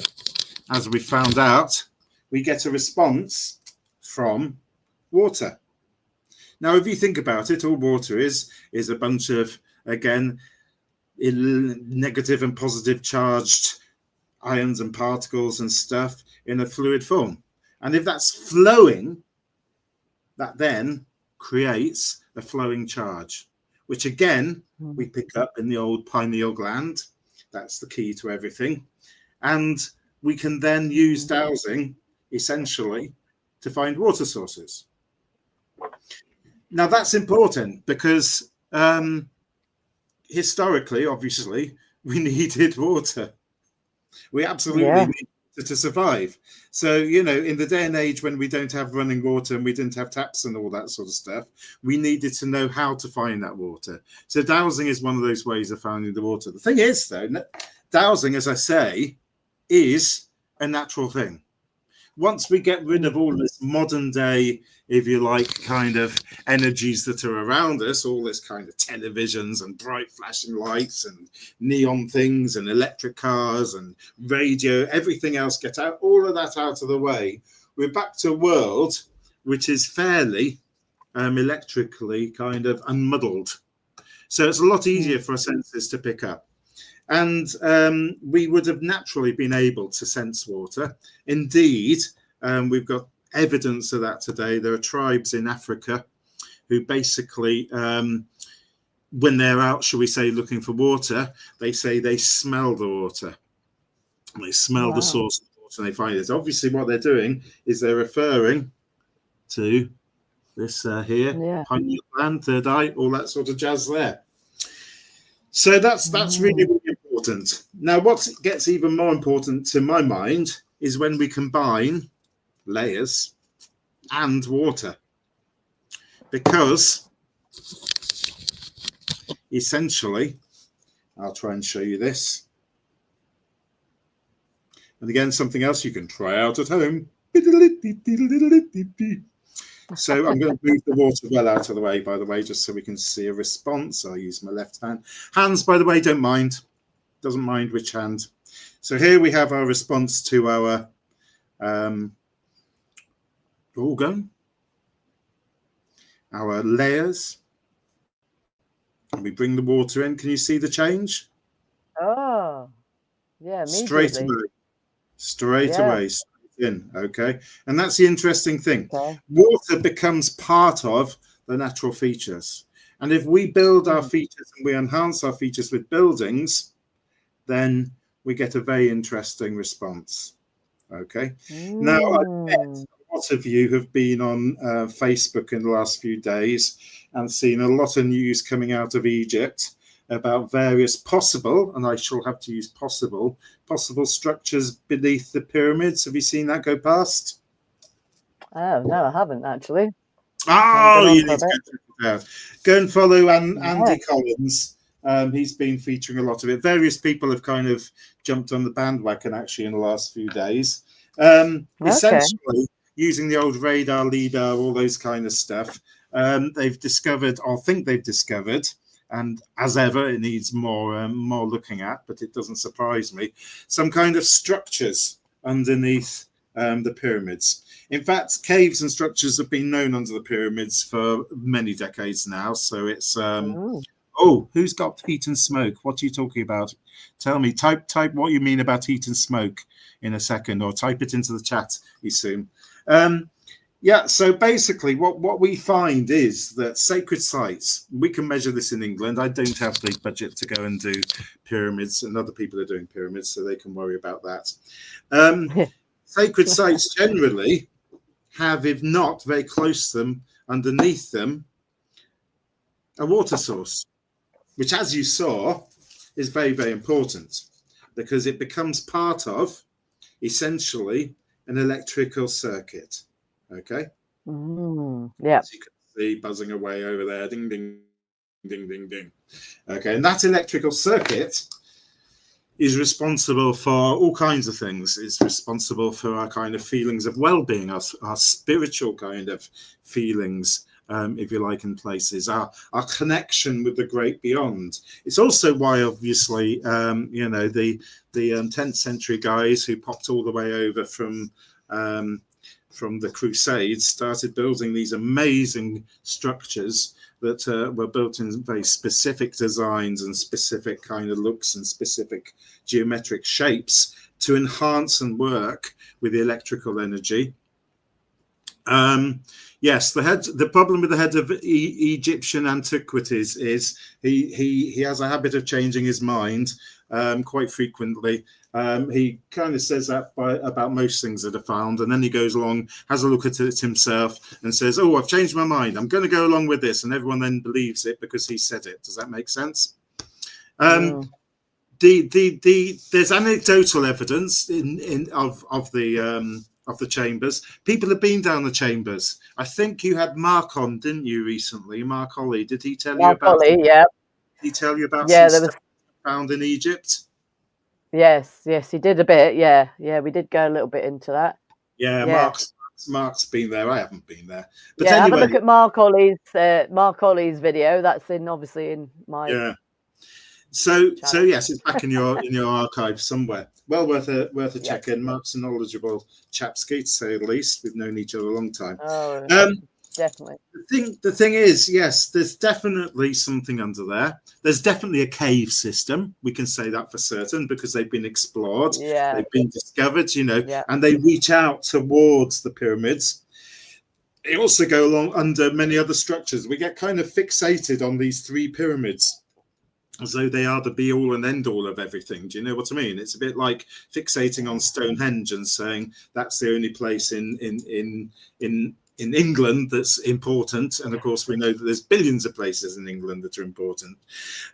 as we found out, we get a response from water. Now, if you think about it, all water is a bunch of, again, negative and positive charged ions and particles and stuff in a fluid form. And if that's flowing, that then creates a flowing charge, which again, we pick up in the old pineal gland. That's the key to everything. And we can then use dowsing essentially to find water sources. Now that's important because historically, obviously, we needed water. We absolutely needed it to survive. So, you know, in the day and age when we don't have running water and we didn't have taps and all that sort of stuff, we needed to know how to find that water. So dowsing is one of those ways of finding the water. The thing is, though, dowsing, as I say, is a natural thing. Once we get rid of all this modern day, if you like, kind of energies that are around us, all this kind of televisions and bright flashing lights and neon things and electric cars and radio, everything else, get out, all of that out of the way, we're back to a world which is fairly electrically kind of unmuddled. So it's a lot easier for our senses to pick up. And we would have naturally been able to sense water. Indeed, we've got evidence of that today. There are tribes in Africa who basically, when they're out, shall we say, looking for water, they say they smell the water. They smell the source of water and they find it. Obviously, what they're doing is they're referring to this here, pineal gland, third eye, all that sort of jazz there. So that's really, really important. Now, what gets even more important to my mind is when we combine layers and water, because essentially, I'll try and show you this. And again, something else you can try out at home. So I'm going to move the water well out of the way, by the way, just so we can see a response. I'll use my left hand. Hands, by the way, don't mind. Doesn't mind which hand. So here we have our response to our organ, our layers. And we bring the water in. Can you see the change? Oh, yeah, straight away. Straight away. In, okay, and that's the interesting thing. Water becomes part of the natural features, and if we build our features and we enhance our features with buildings, then we get a very interesting response. Okay, now I bet a lot of you have been on Facebook in the last few days and seen a lot of news coming out of Egypt about various possible, and I shall have to use possible structures beneath the pyramids. Have you seen that go past? Oh, no, I haven't actually. Oh, you need to go check it out. Go and follow Andy Collins. He's been featuring a lot of it. Various people have kind of jumped on the bandwagon actually in the last few days. Essentially, using the old radar, LIDAR, all those kind of stuff, they've discovered, or think they've discovered, and as ever, it needs more looking at, but it doesn't surprise me, some kind of structures underneath the pyramids. In fact, caves and structures have been known under the pyramids for many decades now. So it's oh, who's got heat and smoke? What are you talking about? Tell me. Type what you mean about heat and smoke in a second, or type it into the chat, Isum. Yeah, so basically what we find is that sacred sites, we can measure this in England. I don't have the budget to go and do pyramids, and other people are doing pyramids, so they can worry about that. Sacred sites generally have, if not very close to them, underneath them, a water source, which, as you saw, is very, very important because it becomes part of, essentially, an electrical circuit. Okay. Yeah. As you can see, buzzing away over there, ding, ding, ding, ding, ding. Okay, and that electrical circuit is responsible for all kinds of things. It's responsible for our kind of feelings of well-being, our spiritual kind of feelings, if you like, in places, our connection with the great beyond. It's also why, obviously, you know, the 10th century guys who popped all the way over from the Crusades started building these amazing structures that were built in very specific designs and specific kind of looks and specific geometric shapes to enhance and work with the electrical energy. Yes, the problem with the head of Egyptian antiquities is he has a habit of changing his mind quite frequently. He kind of says that about most things that are found, and then he goes along, has a look at it himself, and says, "Oh, I've changed my mind. I'm going to go along with this," and everyone then believes it because he said it. Does that make sense? There's anecdotal evidence of the chambers. People have been down the chambers. I think you had Mark on, didn't you, recently? Mark Ollie. Did he tell you about? Yeah. Did he tell you about some stuff found in Egypt? Yes, he did a bit. Yeah, we did go a little bit into that. Yeah. Mark's been there. I haven't been there. But yeah, anyway, have a look at Mark Ollie's video. That's obviously in my. Yeah. So yes, it's back in your archive somewhere. Well, worth a check in. Mark's a knowledgeable chapski, to say the least. We've known each other a long time. Oh, definitely. The thing is, yes, there's definitely something under there. There's definitely a cave system. We can say that for certain because they've been explored. Yeah. They've been discovered, you know, and they reach out towards the pyramids. They also go along under many other structures. We get kind of fixated on these three pyramids as though they are the be-all and end-all of everything. Do you know what I mean? It's a bit like fixating on Stonehenge and saying that's the only place in England that's important. And of course, we know that there's billions of places in England that are important.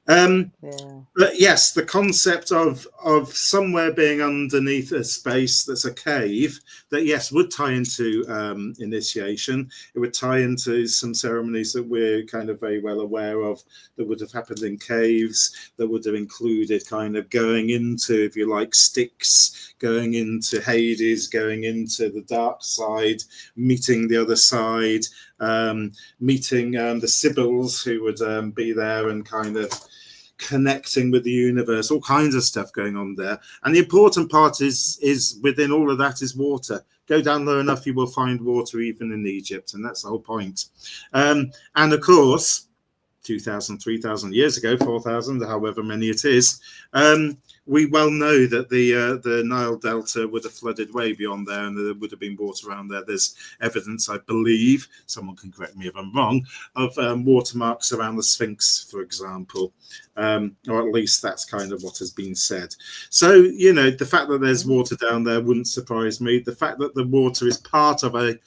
But yes, the concept of somewhere being underneath a space that's a cave, that yes, would tie into initiation. It would tie into some ceremonies that we're kind of very well aware of that would have happened in caves, that would have included kind of going into, if you like, Styx, going into Hades, going into the dark side, meeting the other side, meeting the Sibyls who would be there and kind of connecting with the universe, all kinds of stuff going on there. And the important part is within all of that is water. Go down low enough, you will find water even in Egypt, and that's the whole point. And of course, 2,000, 3,000 years ago, 4,000, however many it is, we well know that the Nile Delta would have flooded way beyond there, and there would have been water around there. There's evidence, I believe, someone can correct me if I'm wrong, of watermarks around the Sphinx, for example, or at least that's kind of what has been said. So, you know, the fact that there's water down there wouldn't surprise me. The fact that the water is part of a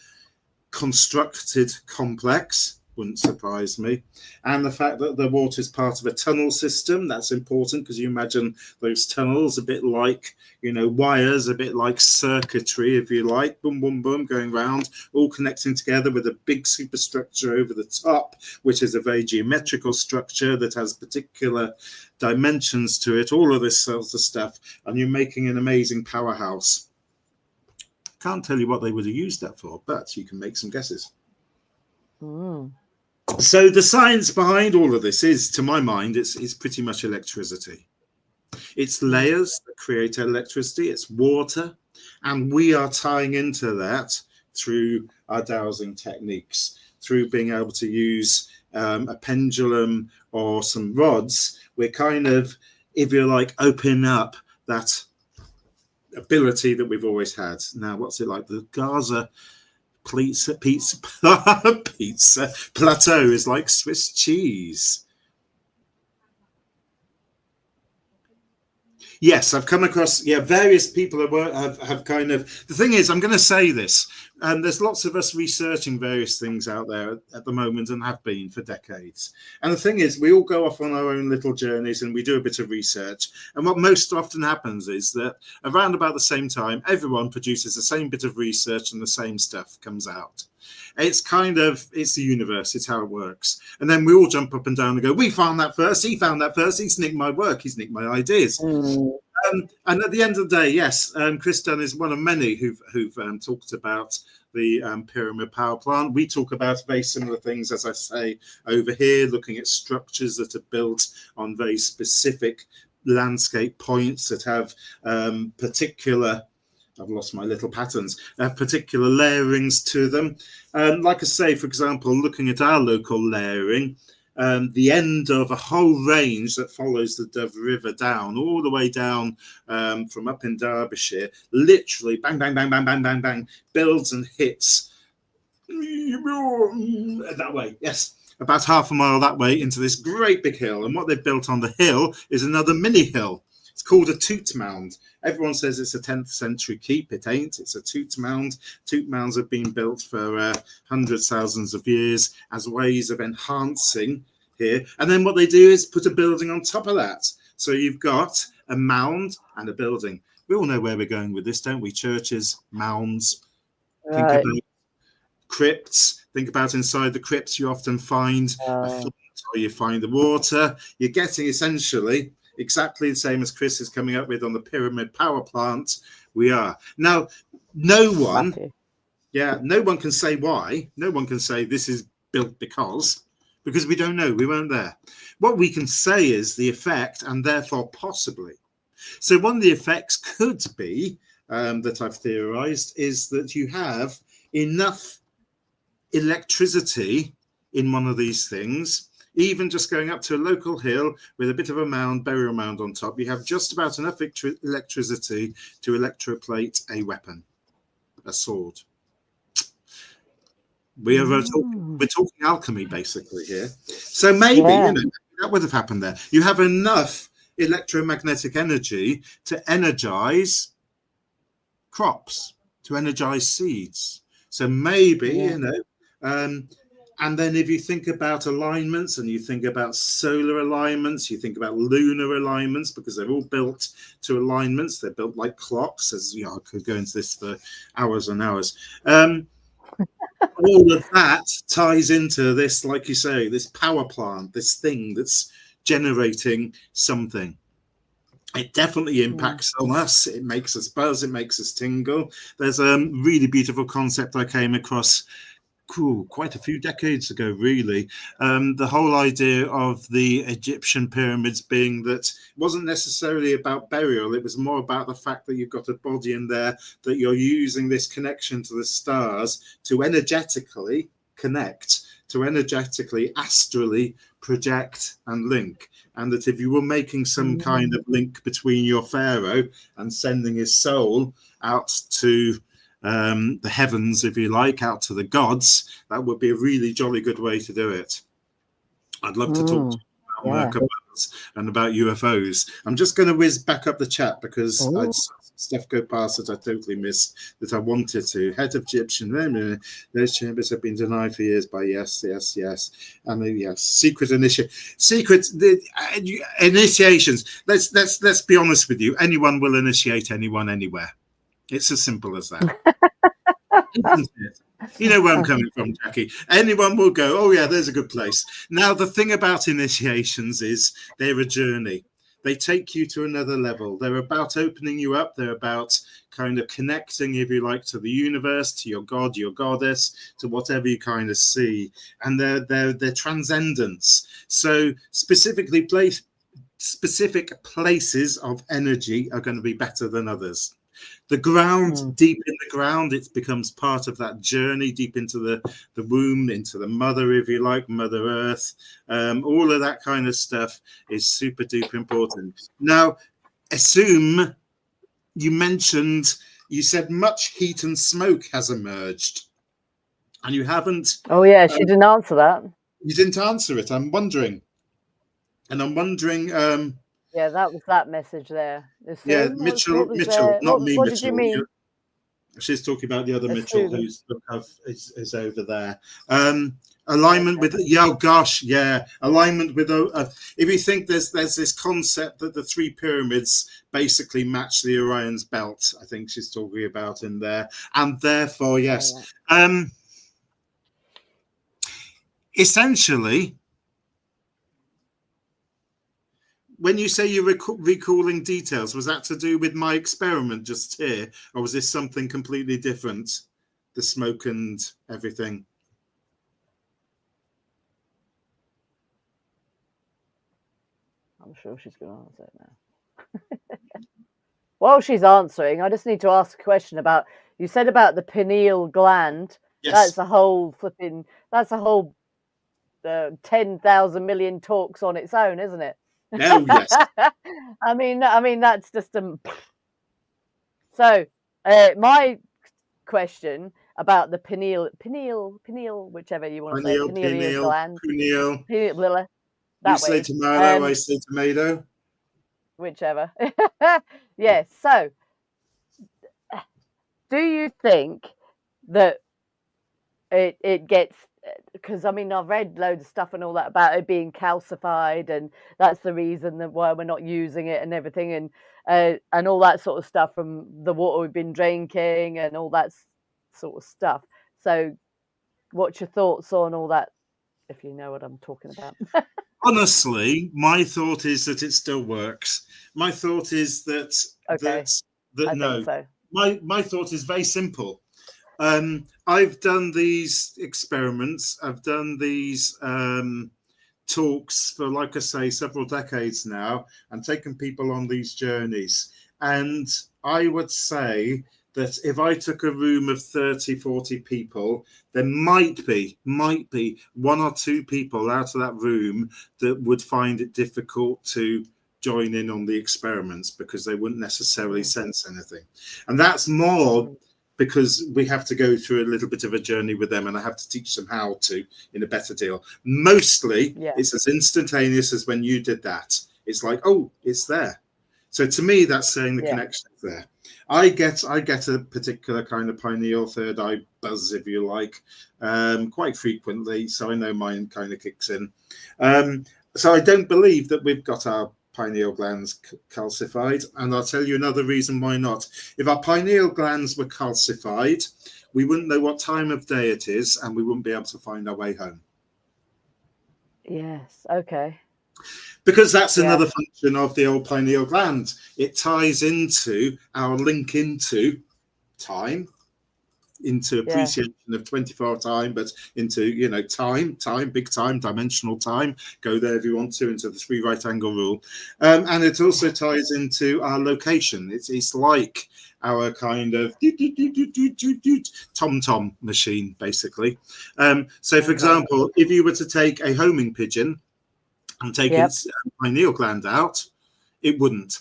constructed complex wouldn't surprise me. And the fact that the water is part of a tunnel system, that's important, because you imagine those tunnels a bit like, you know, wires, a bit like circuitry, if you like, boom, boom, boom, going round, all connecting together with a big superstructure over the top, which is a very geometrical structure that has particular dimensions to it, all of this sort of stuff, and you're making an amazing powerhouse. Can't tell you what they would have used that for, but you can make some guesses. So the science behind all of this is, to my mind, it's pretty much electricity. It's layers that create electricity, it's water, and we are tying into that through our dowsing techniques, through being able to use a pendulum or some rods. We're kind of, if you like, opening up that ability that we've always had. Now, what's it like? The Gaza pizza plateau is like Swiss cheese. Yes, I've come across various people have kind of. The thing is, I'm going to say this, and there's lots of us researching various things out there at the moment, and have been for decades. And the thing is, we all go off on our own little journeys, and we do a bit of research. And what most often happens is that around about the same time, everyone produces the same bit of research, and the same stuff comes out. It's the universe, it's how it works. And then we all jump up and down and go, we found that first, he found that first, he's nicked my work, he's nicked my ideas. And at the end of the day, yes, Chris Dunn is one of many who've talked about the pyramid power plant. We talk about very similar things, as I say, over here, looking at structures that are built on very specific landscape points that have particular, I've lost my little patterns, particular layerings to them. Like I say, for example, looking at our local layering, the end of a whole range that follows the Dove River down, all the way down from up in Derbyshire, literally bang, bang, bang, bang, bang, bang, bang, builds and hits that way. Yes, about half a mile that way into this great big hill. And what they've built on the hill is another mini hill. It's called a toot mound. Everyone says it's a 10th century keep. It ain't. It's a toot mound. Toot mounds have been built for hundreds, thousands of years as ways of enhancing here. And then what they do is put a building on top of that. So you've got a mound and a building. We all know where we're going with this, don't we? Churches, mounds. Think about crypts. Think about inside the crypts. You often find a font, or you find the water. You're getting essentially exactly the same as Chris is coming up with on the pyramid power plant. We are now. No one can say why. No one can say this is built because we don't know. We weren't there. What we can say is the effect, and therefore possibly. So one of the effects could be that I've theorized is that you have enough electricity in one of these things. Even just going up to a local hill with a bit of a mound, burial mound on top, you have just about enough electricity to electroplate a weapon, a sword. We're talking alchemy basically here. So maybe that would have happened there. You have enough electromagnetic energy to energize crops, to energize seeds. So maybe and then if you think about alignments and you think about solar alignments, you think about lunar alignments, because they're all built to alignments. They're built like clocks, as I could go into this for hours and hours. All of that ties into this, like you say, this power plant, this thing that's generating something. It definitely impacts on us. It makes us buzz. It makes us tingle. There's a really beautiful concept I came across quite a few decades ago, really. The whole idea of the Egyptian pyramids being that it wasn't necessarily about burial. It was more about the fact that you've got a body in there, that you're using this connection to the stars to energetically connect, to energetically, astrally project and link. And that if you were making some kind of link between your pharaoh and sending his soul out to the heavens, if you like, out to the gods, that would be a really jolly good way to do it. I'd love to talk to you about Merkabahs and about UFOs. I'm just going to whiz back up the chat because I saw stuff go past that I totally missed that I wanted to. Head of Egyptian, those chambers have been denied for years by yes. And secret initiations. Let's be honest with you. Anyone will initiate anyone anywhere. It's as simple as that. You know where I'm coming from, Jackie. Anyone will go, oh yeah, there's a good place. Now, the thing about initiations is they're a journey. They take you to another level. They're about opening you up. They're about kind of connecting, if you like, to the universe, to your god, your goddess, to whatever you kind of see. And they're transcendence. So specific places of energy are going to be better than others. The ground, deep in the ground, it becomes part of that journey deep into the womb, into the mother, if you like, Mother Earth. All of that kind of stuff is super duper important. Now, assume you said much heat and smoke has emerged, and you haven't. Oh yeah, she didn't answer that. You didn't answer it. I'm wondering. Yeah, that was that message there. Yeah, Assume? Mitchell, What was Mitchell, there? not me, What did you Mitchell. mean? She's talking about the other Mitchell Assume. who's is over there. Alignment with, yeah, oh gosh, yeah, alignment with if you think there's this concept that the three pyramids basically match the Orion's belt, I think she's talking about in there, and therefore yes, essentially, when you say you're recalling details, was that to do with my experiment just here, or was this something completely different? The smoke and everything. I'm sure she's going to answer it now. While she's answering, I just need to ask a question about, you said about the pineal gland. Yes. That's a whole 10,000 million talks on its own, isn't it? Oh, yes. I mean, that's just so my question about the pineal, whichever you want to say, pineal gland. Pineal. That you say tomato, I say tomato. Whichever. Yes. So, do you think that it gets, because I mean I've read loads of stuff and all that about it being calcified, and that's the reason that why we're not using it and everything, and all that sort of stuff from the water we've been drinking and all that sort of stuff. So, what's your thoughts on all that, if you know what I'm talking about? Honestly, my thought is that it still works. My thought is that no. So. My thought is very simple. I've done these experiments. I've done these talks for, like I say, several decades now, and taken people on these journeys. And I would say that if I took a room of 30, 40 people, there might be one or two people out of that room that would find it difficult to join in on the experiments because they wouldn't necessarily sense anything. And that's more because we have to go through a little bit of a journey with them, and I have to teach them how to in a better deal. Mostly, it's as instantaneous as when you did that. It's like, oh, it's there. So to me, that's saying the connection is there. I get a particular kind of pineal third eye buzz, if you like, quite frequently. So I know mine kind of kicks in. So I don't believe that we've got our pineal glands calcified. And I'll tell you another reason why not. If our pineal glands were calcified, we wouldn't know what time of day it is, and we wouldn't be able to find our way home. Yes. Okay. Because that's another function of the old pineal gland. It ties into our link into time, into appreciation of 24 time, but into, you know, time, big time, dimensional time. Go there if you want to, into the 3 right angle rule. And it also ties into our location. It's like our kind of tom-tom machine, basically. So, for example, if you were to take a homing pigeon and take its pineal gland out, it wouldn't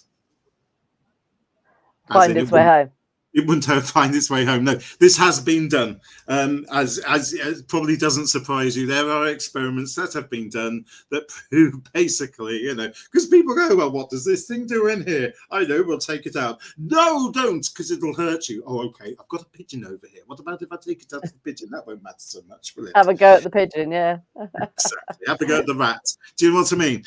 find its way home. It wouldn't find its way home. No, this has been done. As it probably doesn't surprise you, there are experiments that have been done that prove basically, you know, because people go, well, what does this thing do in here? I know, we'll take it out. No, don't, because it'll hurt you. Oh, okay, I've got a pigeon over here. What about if I take it out of the pigeon? That won't matter so much, will it? Have a go at the pigeon, yeah. Exactly. Have a go at the rat. Do you know what I mean?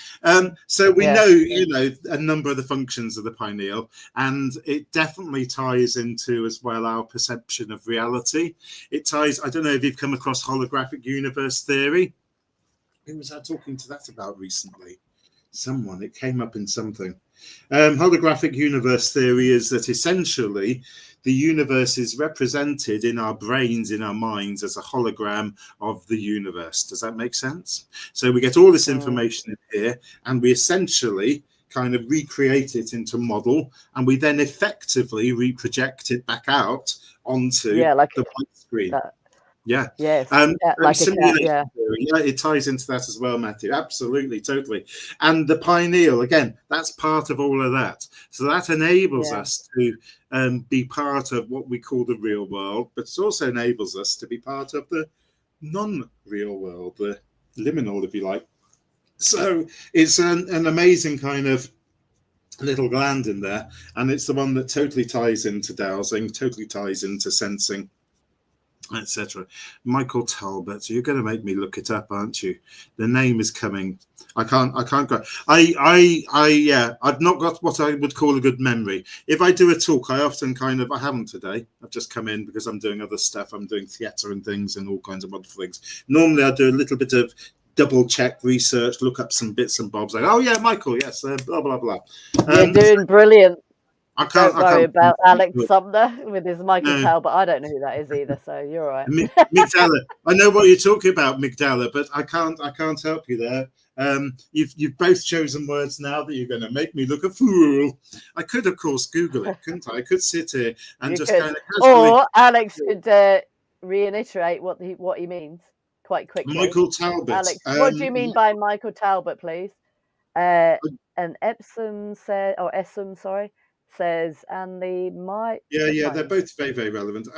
So we know, you know, a number of the functions of the pineal, and it definitely ties into as well our perception of reality. It ties, I don't know if you've come across holographic universe theory. Who was I talking to that about recently? Someone, it came up in something. Holographic universe theory is that essentially the universe is represented in our brains, in our minds, as a hologram of the universe. Does that make sense? So we get all this information in here, and we essentially kind of recreate it into model, and we then effectively reproject it back out onto like the white screen. Yeah. Yes. Like simulation yeah. theory. Yeah, it ties into that as well, Matthew. Absolutely, totally. And the pineal, again, that's part of all of that. So that enables us to be part of what we call the real world, but it also enables us to be part of the non-real world, the liminal, if you like. So it's an amazing kind of little gland in there, and it's the one that totally ties into dowsing, totally ties into sensing, etc. Michael Talbot, you're going to make me look it up, aren't you? The name is coming. I can't go. I've not got what I would call a good memory. If I do a talk, I often I haven't today. I've just come in because I'm doing other stuff. I'm doing theatre and things and all kinds of wonderful things. Normally I do a little bit of double check research, look up some bits and bobs, like, oh yeah, Michael, yes, blah, blah, blah. You're doing brilliant. Don't worry about Alex do Sumner with his Michael Talbot. I don't know who that is either, so you're all right. Migdala. I know what you're talking about, Migdala, but I can't help you there. You've both chosen words now that you're going to make me look a fool. I could, of course, Google it, couldn't I? I could sit here and kind of casually... Or Alex could reiterate what he means quite quickly. Michael Talbot. Alex, what do you mean by Michael Talbot, please? And Epsom said, or Essam, sorry, says, and they're both very, very relevant.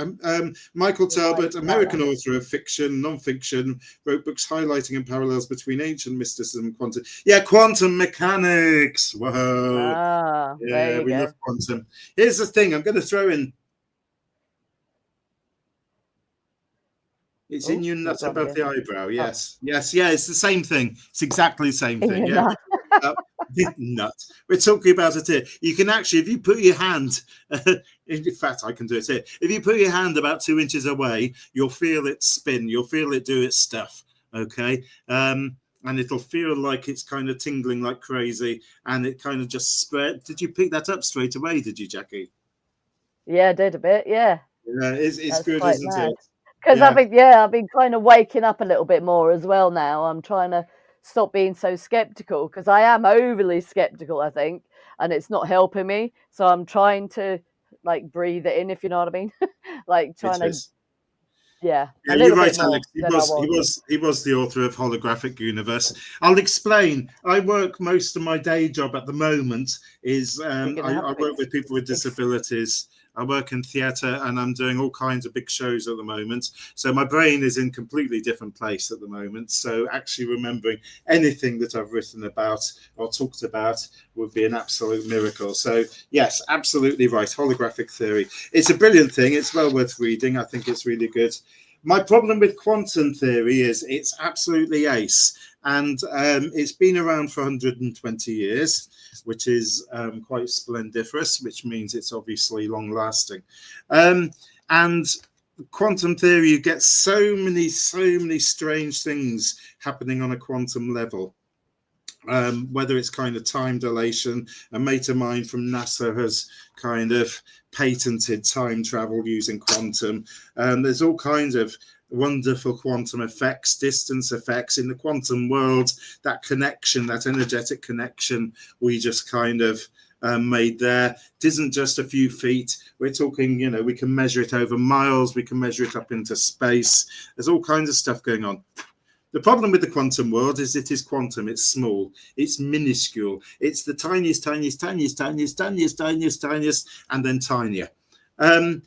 Michael Talbot, American author of fiction, non-fiction, wrote books highlighting and parallels between ancient mysticism and quantum. Yeah, quantum mechanics. Whoa. Yeah, we love quantum. Here's the thing. I'm going to throw in. It's in your nut above the eyebrow. Yes. Yes. Yeah. It's the same thing. It's exactly the same thing. Yeah. Nut. We're talking about it here. You can actually, if you put your hand, in fact, I can do it here. If you put your hand about 2 inches away, you'll feel it spin. You'll feel it do its stuff. Okay. And it'll feel like it's kind of tingling like crazy, and it kind of just spread. Did you pick that up straight away? Did you, Jackie? Yeah, I did a bit. Yeah. Yeah, it's good, isn't it? Because I've been kind of waking up a little bit more as well now. I'm trying to stop being so skeptical, because I am overly skeptical, I think, and it's not helping me. So I'm trying to breathe it in, if you know what I mean. Trying to, yeah. You're right, Alex. He was the author of Holographic Universe. I'll explain. I work most of my day job at the moment is I work with people with disabilities. I work in theatre, and I'm doing all kinds of big shows at the moment. So my brain is in a completely different place at the moment. So actually remembering anything that I've written about or talked about would be an absolute miracle. So yes, absolutely right. Holographic theory. It's a brilliant thing. It's well worth reading. I think it's really good. My problem with quantum theory is it's absolutely ace. And it's been around for 120 years, which is quite splendiferous, which means it's obviously long lasting. And quantum theory, you get so many strange things happening on a quantum level. Whether it's kind of time dilation, a mate of mine from NASA has kind of patented time travel using quantum. There's all kinds of wonderful quantum effects, distance effects in the quantum world. That connection, that energetic connection we just kind of made there, it isn't just a few feet. We're talking, we can measure it over miles, we can measure it up into space. There's all kinds of stuff going on. The problem with the quantum world is it is quantum. It's small, it's minuscule, it's the tiniest, and then tinier. And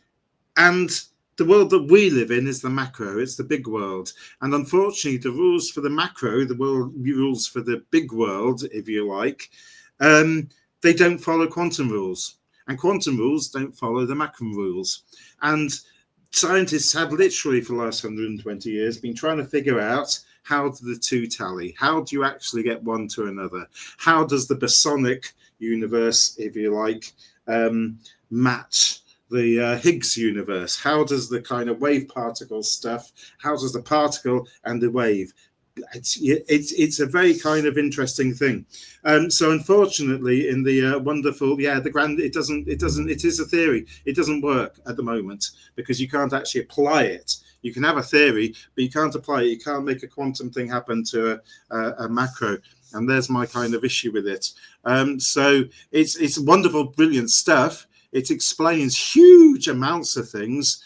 the world that we live in is the macro. It's the big world. And unfortunately, the rules for the macro, the rules for the big world, if you like, they don't follow quantum rules. And quantum rules don't follow the macro rules. And scientists have literally, for the last 120 years, been trying to figure out how do the two tally? How do you actually get one to another? How does the bosonic universe, if you like, match the Higgs universe? How does the kind of wave particle stuff, how does the particle and the wave it's a very kind of interesting thing. So unfortunately, in the wonderful, it is a theory. It doesn't work at the moment because you can't actually apply it. You can have a theory, but you can't apply it. You can't make a quantum thing happen to a macro. And there's my kind of issue with it. So it's wonderful, brilliant stuff. It explains huge amounts of things.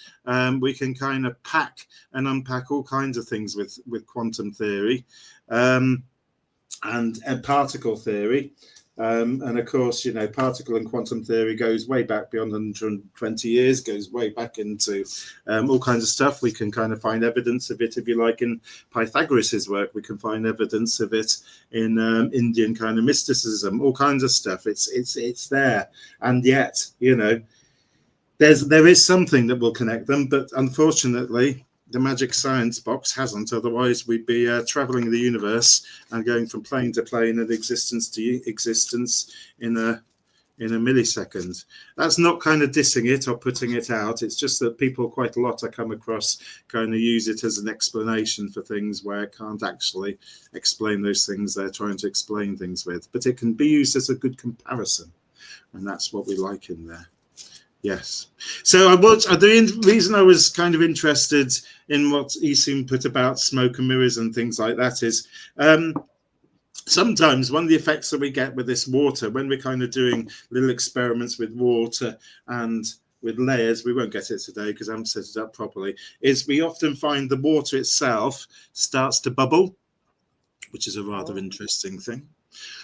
We can kind of pack and unpack all kinds of things with quantum theory and particle theory. And of course, particle and quantum theory goes way back beyond 120 years, goes way back into all kinds of stuff. We can kind of find evidence of it, if you like, in Pythagoras's work. We can find evidence of it in Indian kind of mysticism, all kinds of stuff. It's there. And yet, there is something that will connect them, but unfortunately, the magic science box hasn't. Otherwise, we'd be traveling the universe and going from plane to plane and existence to existence in a millisecond. That's not kind of dissing it or putting it out. It's just that people quite a lot I come across kind of use it as an explanation for things where it can't actually explain those things they're trying to explain things with. But it can be used as a good comparison, and that's what we like in there. Yes. So the reason I was kind of interested in what Isun put about smoke and mirrors and things like that is sometimes one of the effects that we get with this water, when we're kind of doing little experiments with water and with layers, we won't get it today because I haven't set it up properly, is we often find the water itself starts to bubble, which is a rather interesting thing.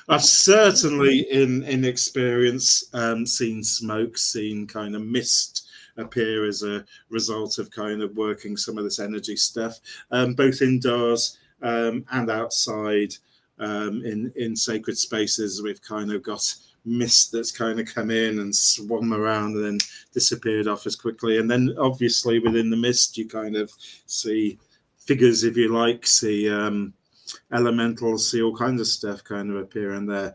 I've certainly in experience seen smoke, seen kind of mist appear as a result of kind of working some of this energy stuff, both indoors and outside in sacred spaces. We've kind of got mist that's kind of come in and swum around and then disappeared off as quickly. And then obviously within the mist, you kind of see figures, if you like, see elementals, see all kinds of stuff kind of appear in there.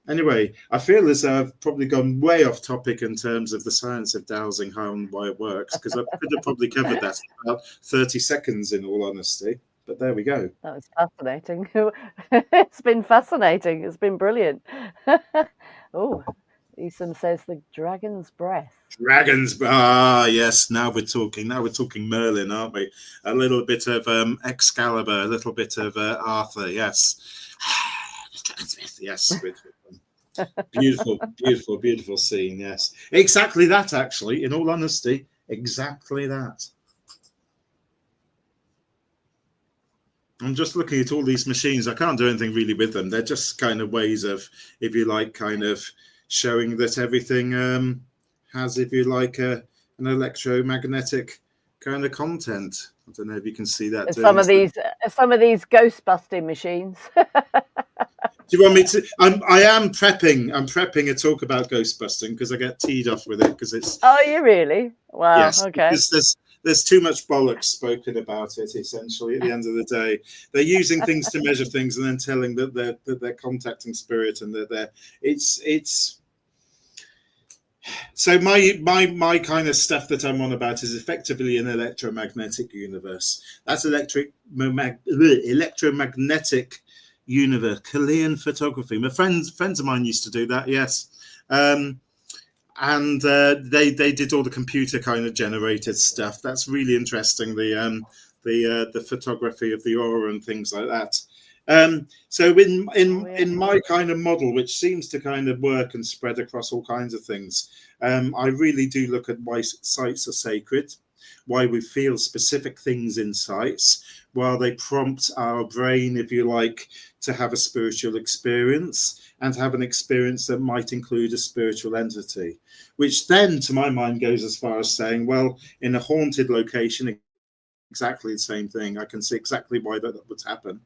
Anyway, I feel as though I've probably gone way off topic in terms of the science of dowsing, how and why it works, because I could have probably covered that in about 30 seconds in all honesty. But there we go. That was fascinating. It's been fascinating. It's been brilliant. Oh, Isun says the dragon's breath. Yes, now we're talking Merlin, aren't we? A little bit of Excalibur, a little bit of Arthur. Yes. Yes. Beautiful scene. Yes, exactly that. Actually, in all honesty, exactly that. I'm just looking at all these machines. I can't do anything really with them. They're just kind of ways of, if you like, kind of showing that everything has, if you like, an electromagnetic kind of content. I don't know if you can see that. Some of these ghost busting machines. Do you want me to? I am prepping. I'm prepping a talk about ghost busting because I get teed off with it because it's. Oh, you really? Wow. Yes. Okay. There's too much bollocks spoken about it. Essentially, at the end of the day, they're using things to measure things and then telling that they're contacting spirit and that it's. So my kind of stuff that I'm on about is effectively an electromagnetic universe. That's electromagnetic universe. Chilean photography. My friends of mine used to do that. Yes. And they did all the computer kind of generated stuff. That's really interesting. The photography of the aura and things like that. So in my kind of model, which seems to kind of work and spread across all kinds of things, I really do look at why sites are sacred, why we feel specific things in sites, while they prompt our brain, if you like, to have a spiritual experience and have an experience that might include a spiritual entity, which then, to my mind, goes as far as saying, well, in a haunted location, exactly the same thing. I can see exactly why that would happen.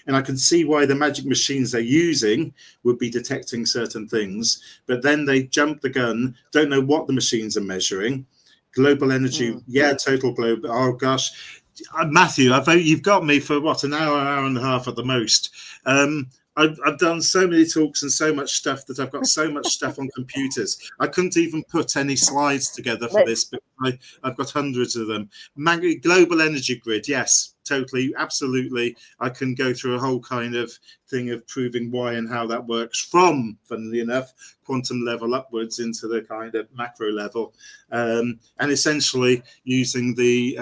And I can see why the magic machines they're using would be detecting certain things, but then they jump the gun, don't know what the machines are measuring. Global energy, total global. Oh gosh, Matthew, you've got me for what, an hour and a half at the most. I've done so many talks and so much stuff that I've got so much stuff on computers. I couldn't even put any slides together for this, but I've got hundreds of them. Global energy grid, yes, totally, absolutely. I can go through a whole kind of thing of proving why and how that works from, funnily enough, quantum level upwards into the kind of macro level, and essentially using the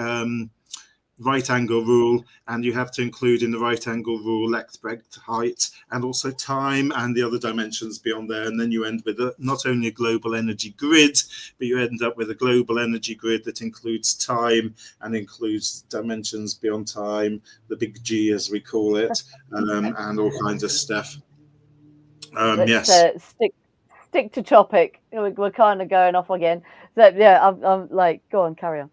right angle rule, and you have to include in the right angle rule length, breadth, height, and also time and the other dimensions beyond there. And then you end with not only a global energy grid, but you end up with a global energy grid that includes time and includes dimensions beyond time, the big G as we call it, and all kinds of stuff. Let's stick to topic. We're kind of going off again. So yeah, I'm like, go on, carry on.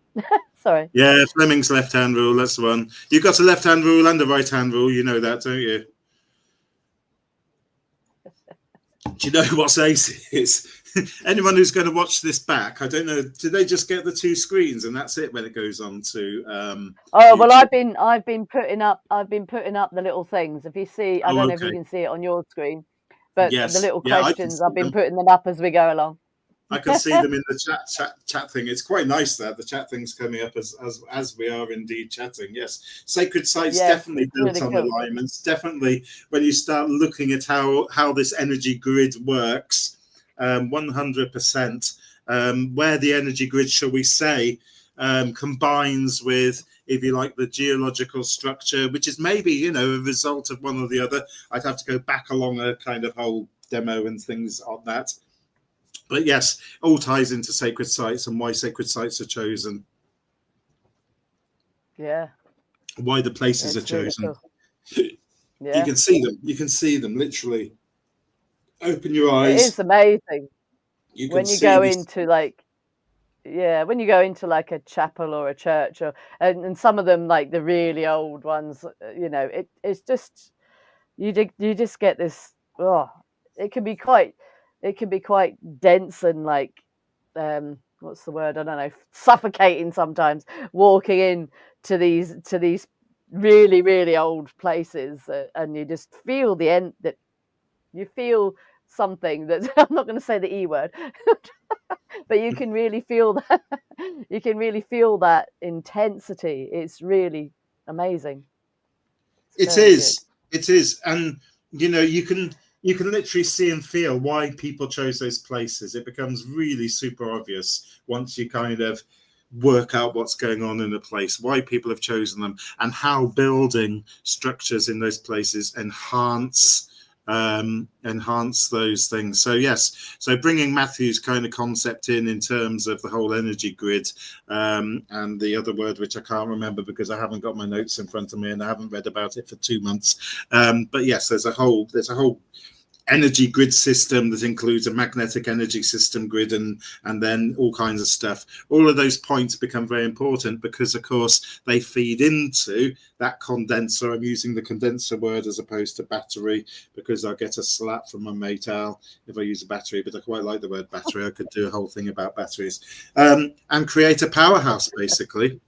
Sorry. Yeah, Fleming's left-hand rule, that's the one. You've got a left-hand rule and a right-hand rule, you know that, don't you? Do you know what ACE is? Anyone who's going to watch this back, I don't know, do they just get the two screens and that's it when it goes on to oh, well, I've been putting up the little things. If you see, I don't know if you can see it on your screen, but yes. the little questions, I've been putting them up as we go along. I can see them in the chat thing. It's quite nice that the chat thing's coming up as we are indeed chatting. Yes, sacred sites, definitely built really on alignments. Definitely, when you start looking at how this energy grid works, 100%. Where the energy grid, shall we say, combines with, if you like, the geological structure, which is maybe, a result of one or the other. I'd have to go back along a kind of whole demo and things on that. But yes, all ties into sacred sites and why sacred sites are chosen. Yeah. Why the places are chosen. Really cool. Yeah. You can see them. You can see them, literally. Open your eyes. It is amazing. When you go into like a chapel or a church, and some of them, like the really old ones, it's just, you just get this, it can be quite dense and like, what's the word? I don't know, suffocating sometimes, walking in to these really, really old places, and you just feel the end, that you feel something that I'm not going to say the E word, but you can really feel that. You can really feel that intensity. It's really amazing. It is, and you can literally see and feel why people chose those places. It becomes really super obvious once you kind of work out what's going on in a place, why people have chosen them, and how building structures in those places enhance those things. So yes, so bringing Matthew's kind of concept in terms of the whole energy grid, and the other word which I can't remember because I haven't got my notes in front of me and I haven't read about it for 2 months, but yes, there's a whole energy grid system that includes a magnetic energy system grid and then all kinds of stuff. All of those points become very important because, of course, they feed into that condenser. I'm using the condenser word as opposed to battery because I'll get a slap from my mate Al if I use a battery, but I quite like the word battery. I could do a whole thing about batteries, and create a powerhouse, basically.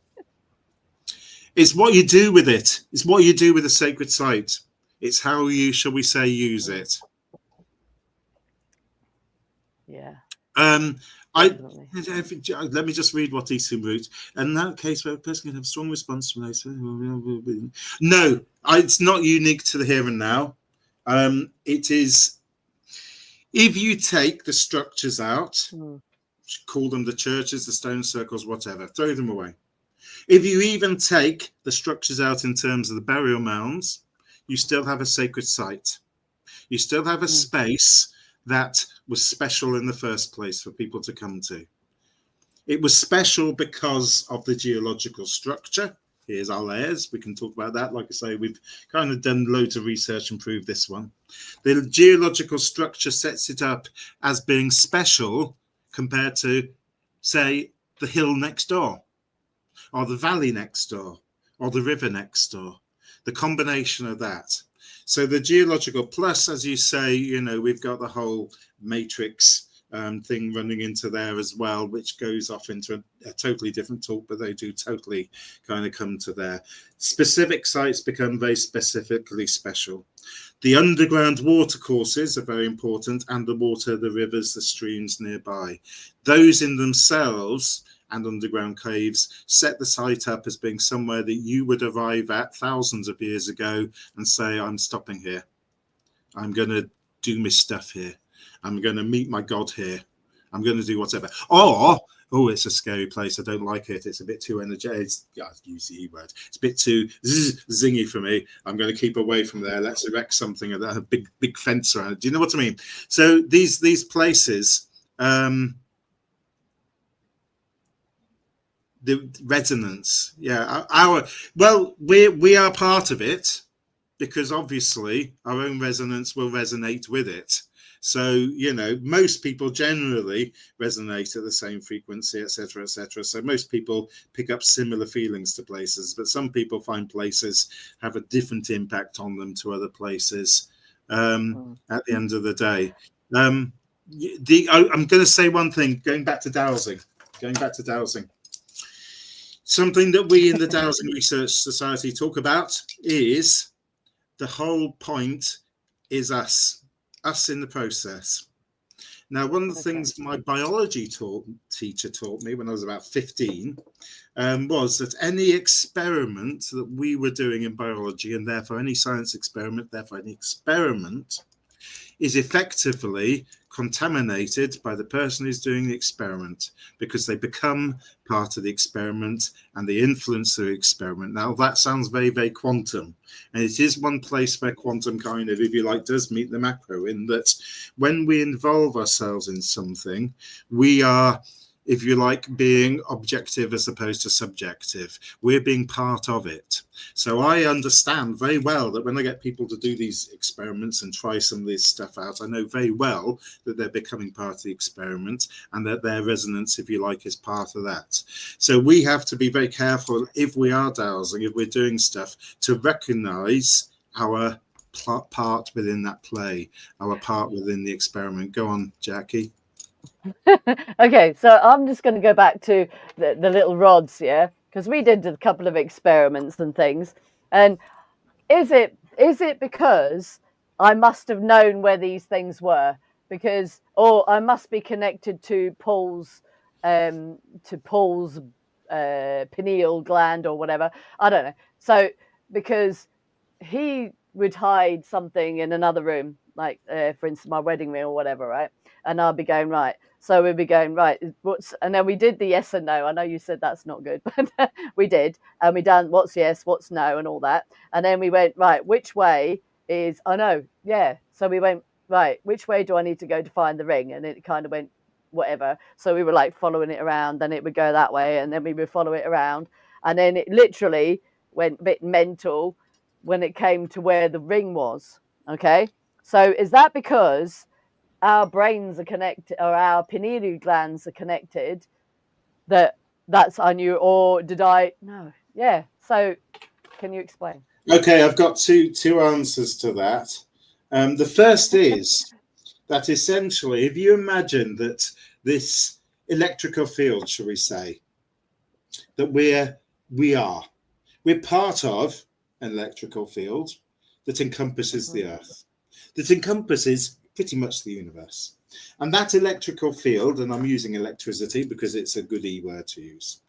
It's what you do with it. It's what you do with a sacred site. It's how you, shall we say, use it. Yeah. Let me just read what Isim wrote. In that case, where a person can have a strong response from those. No, it's not unique to the here and now. It is, if you take the structures out, call them the churches, the stone circles, whatever, throw them away. If you even take the structures out in terms of the burial mounds, you still have a sacred site. You still have a space that was special in the first place for people to come to. It was special because of the geological structure. Here's our layers. We can talk about that. Like I say, we've kind of done loads of research and proved this one. The geological structure sets it up as being special compared to, say, the hill next door, or the valley next door, or the river next door. The combination of that. So the geological plus, as you say, we've got the whole matrix thing running into there as well, which goes off into a totally different talk, but they do totally kind of come to there. Specific sites become very specifically special. The underground water courses are very important, and the water, the rivers, the streams nearby. Those in themselves and underground caves set the site up as being somewhere that you would arrive at thousands of years ago and say, I'm stopping here. I'm going to do my stuff here. I'm going to meet my God here. I'm going to do whatever. Or, oh, it's a scary place. I don't like it. It's a bit too energetic. Yeah, I use the E word. It's a bit too zingy for me. I'm going to keep away from there. Let's erect something that has a big fence around it. Do you know what I mean? So these places, the resonance, yeah. We are part of it, because obviously our own resonance will resonate with it. So, you know, most people generally resonate at the same frequency, etc., etc. So most people pick up similar feelings to places, but some people find places have a different impact on them to other places. At the end of the day, I'm going to say one thing. Going back to dowsing. Something that we in the Dowsing Research Society talk about is the whole point is us in the process. Now, one of the things my biology teacher taught me when I was about 15 was that any experiment that we were doing in biology, and therefore any science experiment, therefore any experiment, is effectively contaminated by the person who's doing the experiment, because they become part of the experiment and they influence the experiment. Now, that sounds very, very quantum. And it is one place where quantum kind of, if you like, does meet the macro, in that when we involve ourselves in something, we are, if you like, being objective as opposed to subjective. We're being part of it. So I understand very well that when I get people to do these experiments and try some of this stuff out, I know very well that they're becoming part of the experiment and that their resonance, if you like, is part of that. So we have to be very careful, if we are dowsing, if we're doing stuff, to recognize our part within that play, our part within the experiment. Go on, Jackie. Okay, so I'm just going to go back to the little rods, yeah, because we did a couple of experiments and things. And is it because I must have known where these things were, because, or I must be connected to Paul's pineal gland or whatever, I don't know. So because he would hide something in another room, like for instance my wedding ring or whatever, right? And I'll be going, right, so we'd be going, right, and then we did the yes and no. I know you said that's not good, but we did, and we done what's yes, what's no, and all that. And then we went, right, which way is, I know, yeah. So we went, right, which way do I need to go to find the ring? And it kind of went whatever. So we were like following it around, then it would go that way, and then we would follow it around, and then it literally went a bit mental when it came to where the ring was. Okay, so is that because our brains are connected, or our pineal glands are connected, that's I knew, or did I? No. Yeah. So can you explain? Okay, I've got two answers to that. The first is that essentially, if you imagine that this electrical field, shall we say, that we're part of an electrical field that encompasses the Earth, that encompasses pretty much the universe. And that electrical field, and I'm using electricity because it's a good E word to use,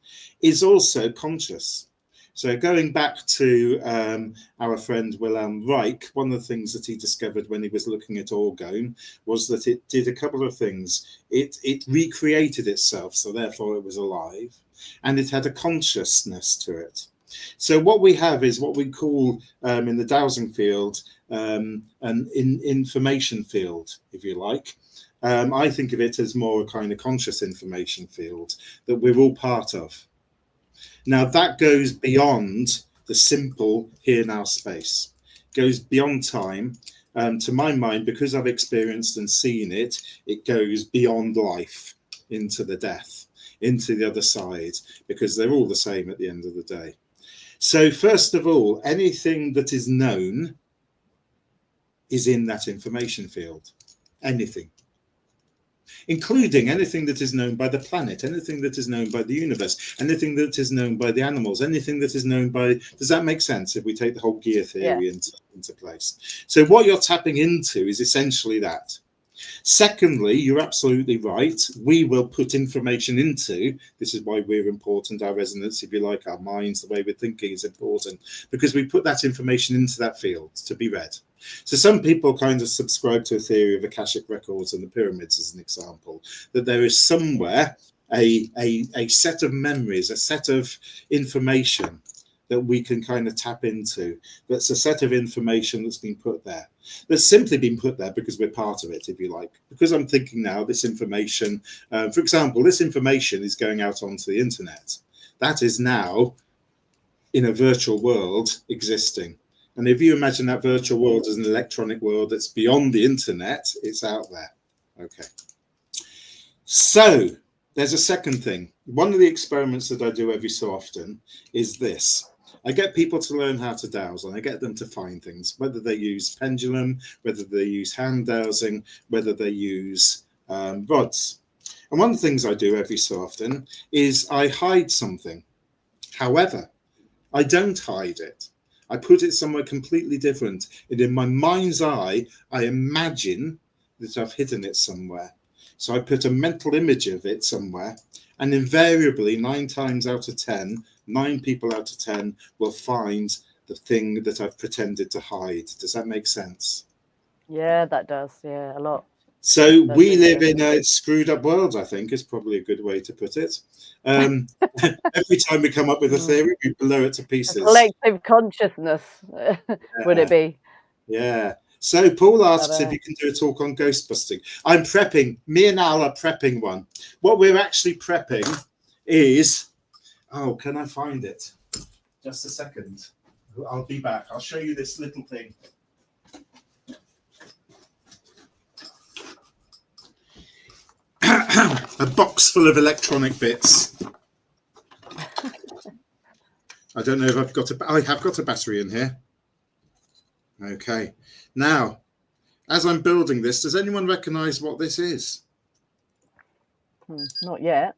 is also conscious. So going back to our friend Wilhelm Reich, one of the things that he discovered when he was looking at orgone was that it did a couple of things. It recreated itself, so therefore it was alive, and it had a consciousness to it. So what we have is what we call in the dowsing field an information field, if you like. I think of it as more a kind of conscious information field that we're all part of. Now that goes beyond the simple here now space, goes beyond time. To my mind, because I've experienced and seen it, it goes beyond life into the death, into the other side, because they're all the same at the end of the day. So first of all, anything that is known is in that information field. Anything. including anything that is known by the planet, anything that is known by the universe, anything that is known by the animals, anything that is known by... Does that make sense if we take the whole gear theory into place? So what you're tapping into is essentially that. Secondly, you're absolutely right. We will put information into, this is why we're important, our resonance, if you like, our minds, the way we're thinking is important, because we put that information into that field to be read. So some people kind of subscribe to a theory of Akashic records and the pyramids as an example, that there is somewhere a set of memories, a set of information that we can kind of tap into. That's a set of information that's been put there. That's simply been put there because we're part of it, if you like. Because I'm thinking now, this information, for example, this information is going out onto the internet. That is now in a virtual world existing. And if you imagine that virtual world as an electronic world that's beyond the internet, it's out there. Okay. So there's a second thing. One of the experiments that I do every so often is this. I get people to learn how to dowse, and I get them to find things, whether they use pendulum, whether they use hand dowsing, whether they use rods. And one of the things I do every so often is I hide something. However, I don't hide it. I put it somewhere completely different. And in my mind's eye, I imagine that I've hidden it somewhere. So I put a mental image of it somewhere, and invariably 9 times out of 10, 9 people out of 10 will find the thing that I've pretended to hide. Does that make sense? Yeah, that does. Yeah, a lot. So we live in a screwed up world, I think, is probably a good way to put it. Every time we come up with a theory, we blow it to pieces. A collective consciousness, would it be? Yeah. So Paul asks if you can do a talk on ghost busting. I'm prepping. Me and Al are prepping one. What we're actually prepping is... Oh, can I find it? Just a second. I'll be back. I'll show you this little thing. A box full of electronic bits. I don't know if I've got I have got a battery in here. Okay. Now, as I'm building this, does anyone recognize what this is? Not yet.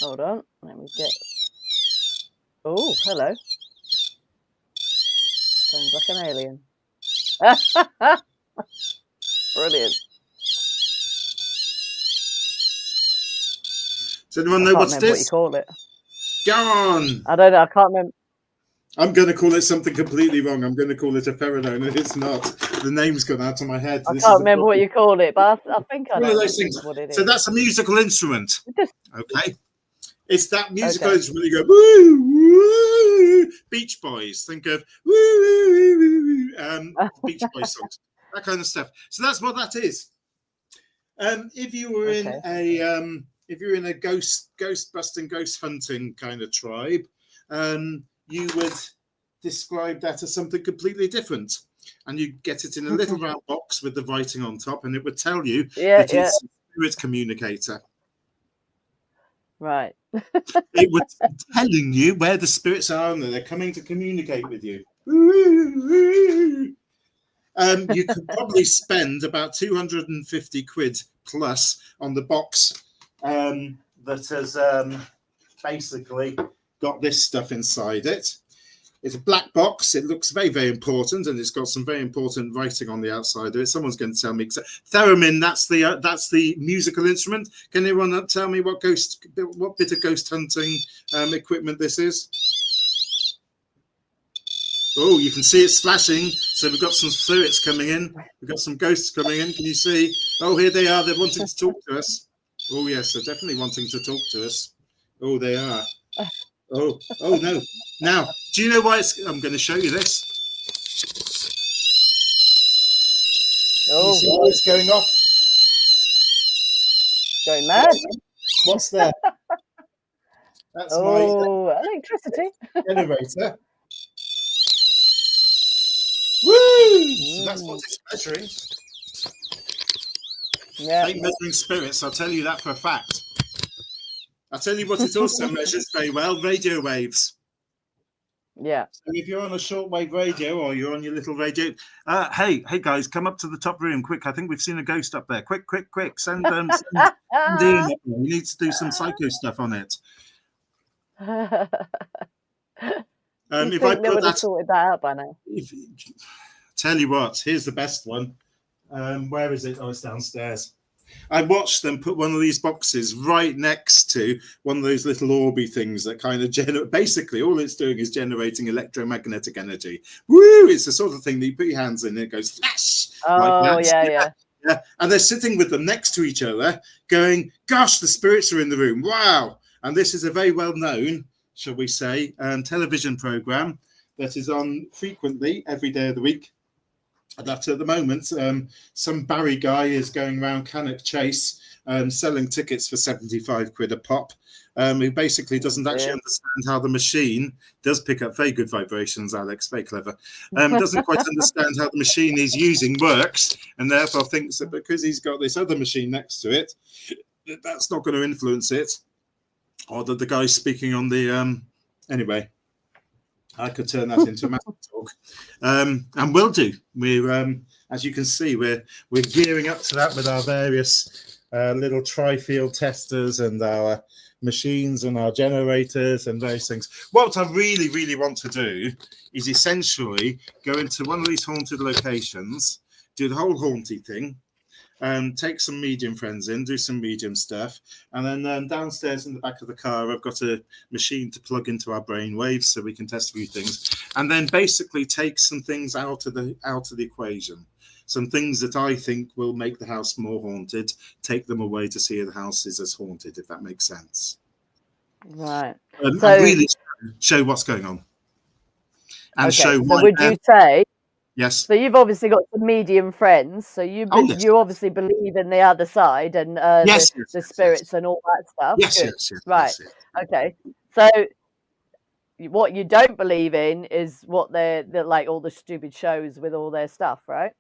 Hold on. Let me get... Oh, hello. Sounds like an alien. Brilliant. Does anyone know what's this? What you call it. Go on. I don't know. I can't remember. I'm going to call it something completely wrong. I'm going to call it a pheromone, and it's not. The name's gone out of my head. I can't remember what you call it, but I think I know what it is. So that's a musical instrument. Okay. It's that musical instrument. You go, woo, woo, Beach Boys. Think of woo, woo, woo, woo, Beach Boys songs. That kind of stuff. So that's what that is. If you were in a ghost busting, ghost hunting kind of tribe, you would describe that as something completely different, and you get it in a little round box with the writing on top, and it would tell you that it's a spirit communicator. Right. It was telling you where the spirits are and that they're coming to communicate with you. You could probably spend about 250 quid plus on the box that has basically got this stuff inside it. It's a black box. It looks very, very important, and it's got some very important writing on the outside of it. Someone's going to tell me. Theremin, that's the musical instrument. Can anyone tell me what bit of ghost hunting equipment this is? Oh, you can see it splashing. So we've got some spirits coming in. We've got some ghosts coming in. Can you see? Oh, here they are. They're wanting to talk to us. Oh, yes, they're definitely wanting to talk to us. Oh, they are. Oh no. Now, do you know why I'm going to show you this? Oh, you see why it's going off? Going mad. What's that? That's my electricity generator. Woo! So that's what it's measuring. Yeah. Ain't measuring spirits, I'll tell you that for a fact. I'll tell you what it also measures very well, radio waves. Yeah. So if you're on a shortwave radio or you're on your little radio, hey guys, come up to the top room quick. I think we've seen a ghost up there. Quick, send Ian up there. We need to do some psycho stuff on it. You If I think they put would have that, sorted that out by now? tell you what, here's the best one. Where is it? Oh, it's downstairs. I watched them put one of these boxes right next to one of those little orby things that kind of generate. Basically, all it's doing is generating electromagnetic energy. Woo! It's the sort of thing that you put your hands in and it goes flash. Like Oh, that. Yeah. And they're sitting with them next to each other going, gosh, the spirits are in the room. Wow. And this is a very well-known, shall we say, television program that is on frequently every day of the week. That at the moment, some Barry guy is going around Cannock Chase selling tickets for 75 quid a pop. Who basically doesn't actually understand how the machine does pick up very good vibrations, Alex, very clever. Doesn't quite understand how the machine he's using works, and therefore thinks that because he's got this other machine next to it, that's not going to influence it. Or that the guy's speaking on the anyway. I could turn that into a massive talk, and we'll do. We're, as you can see, we're gearing up to that with our various little tri-field testers and our machines and our generators and various things. What I really, really want to do is essentially go into one of these haunted locations, do the whole haunty thing, take some medium friends in, do some medium stuff, and then downstairs in the back of the car, I've got a machine to plug into our brain waves so we can test a few things, and then basically take some things out of the equation. Some things that I think will make the house more haunted, take them away to see the house is as haunted, if that makes sense. Right. And really show what's going on. And show why. So would you say? Yes. So you've obviously got some medium friends. So you obviously believe in the other side and the spirits and all that stuff. Yes. Right. Yes. Okay. So what you don't believe in is what they're like all the stupid shows with all their stuff, right?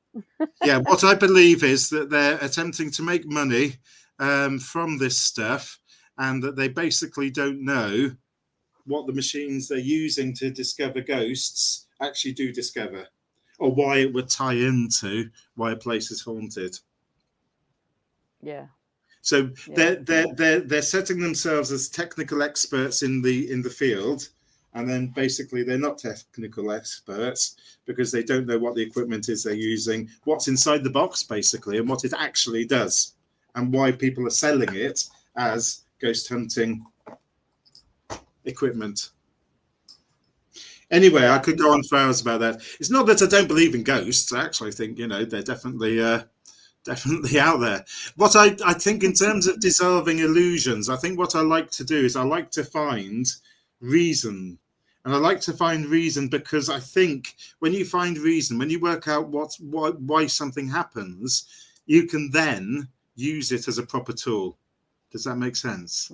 Yeah. What I believe is that they're attempting to make money from this stuff, and that they basically don't know what the machines they're using to discover ghosts actually do discover, or why it would tie into why a place is haunted. Yeah. So they're setting themselves as technical experts in the field, and then basically they're not technical experts because they don't know what the equipment is they're using, what's inside the box basically, and what it actually does, and why people are selling it as ghost hunting equipment. Anyway, I could go on for hours about that. It's not that I don't believe in ghosts. I actually think, they're definitely out there. What I think in terms of dissolving illusions, I think what I like to do is I like to find reason. And I like to find reason because I think when you find reason, when you work out why something happens, you can then use it as a proper tool. Does that make sense?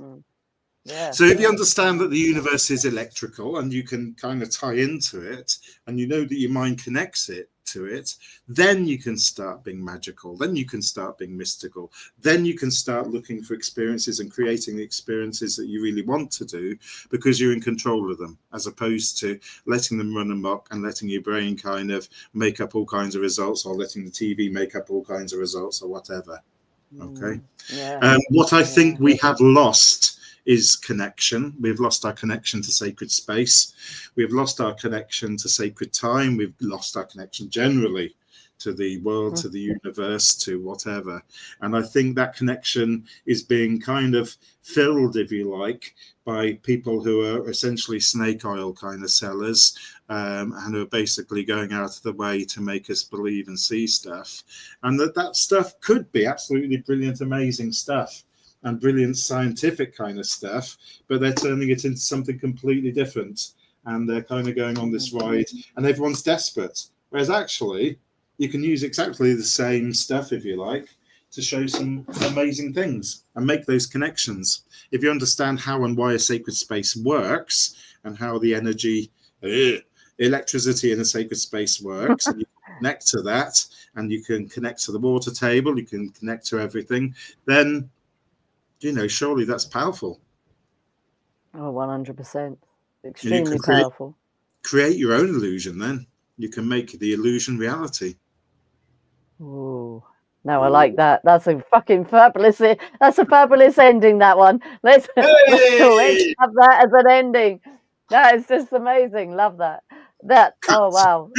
Yeah. So if you understand that the universe is electrical and you can kind of tie into it, and you know that your mind connects it to it, then you can start being magical, then you can start being mystical, then you can start looking for experiences and creating the experiences that you really want to do because you're in control of them, as opposed to letting them run amok and letting your brain kind of make up all kinds of results, or letting the TV make up all kinds of results, or whatever. Okay. What I think we have lost is connection. We've lost our connection to sacred space. We've lost our connection to sacred time. We've lost our connection generally to the world, to the universe, to whatever. And I think that connection is being kind of filled, if you like, by people who are essentially snake oil kind of sellers, and who are basically going out of the way to make us believe and see stuff. And that stuff could be absolutely brilliant, amazing stuff, and brilliant scientific kind of stuff, but they're turning it into something completely different, and they're kind of going on this ride, and everyone's desperate. Whereas actually, you can use exactly the same stuff, if you like, to show some amazing things and make those connections. If you understand how and why a sacred space works, and how the energy, electricity in a sacred space works, and you connect to that, and you can connect to the water table, you can connect to everything, then surely that's powerful. Oh, 100%. Extremely powerful. create your own illusion. Then you can make the illusion reality. Ooh. No, I like that. That's a fucking fabulous. That's a fabulous ending. That one. Let's have that as an ending. That is just amazing. Love that. Oh wow.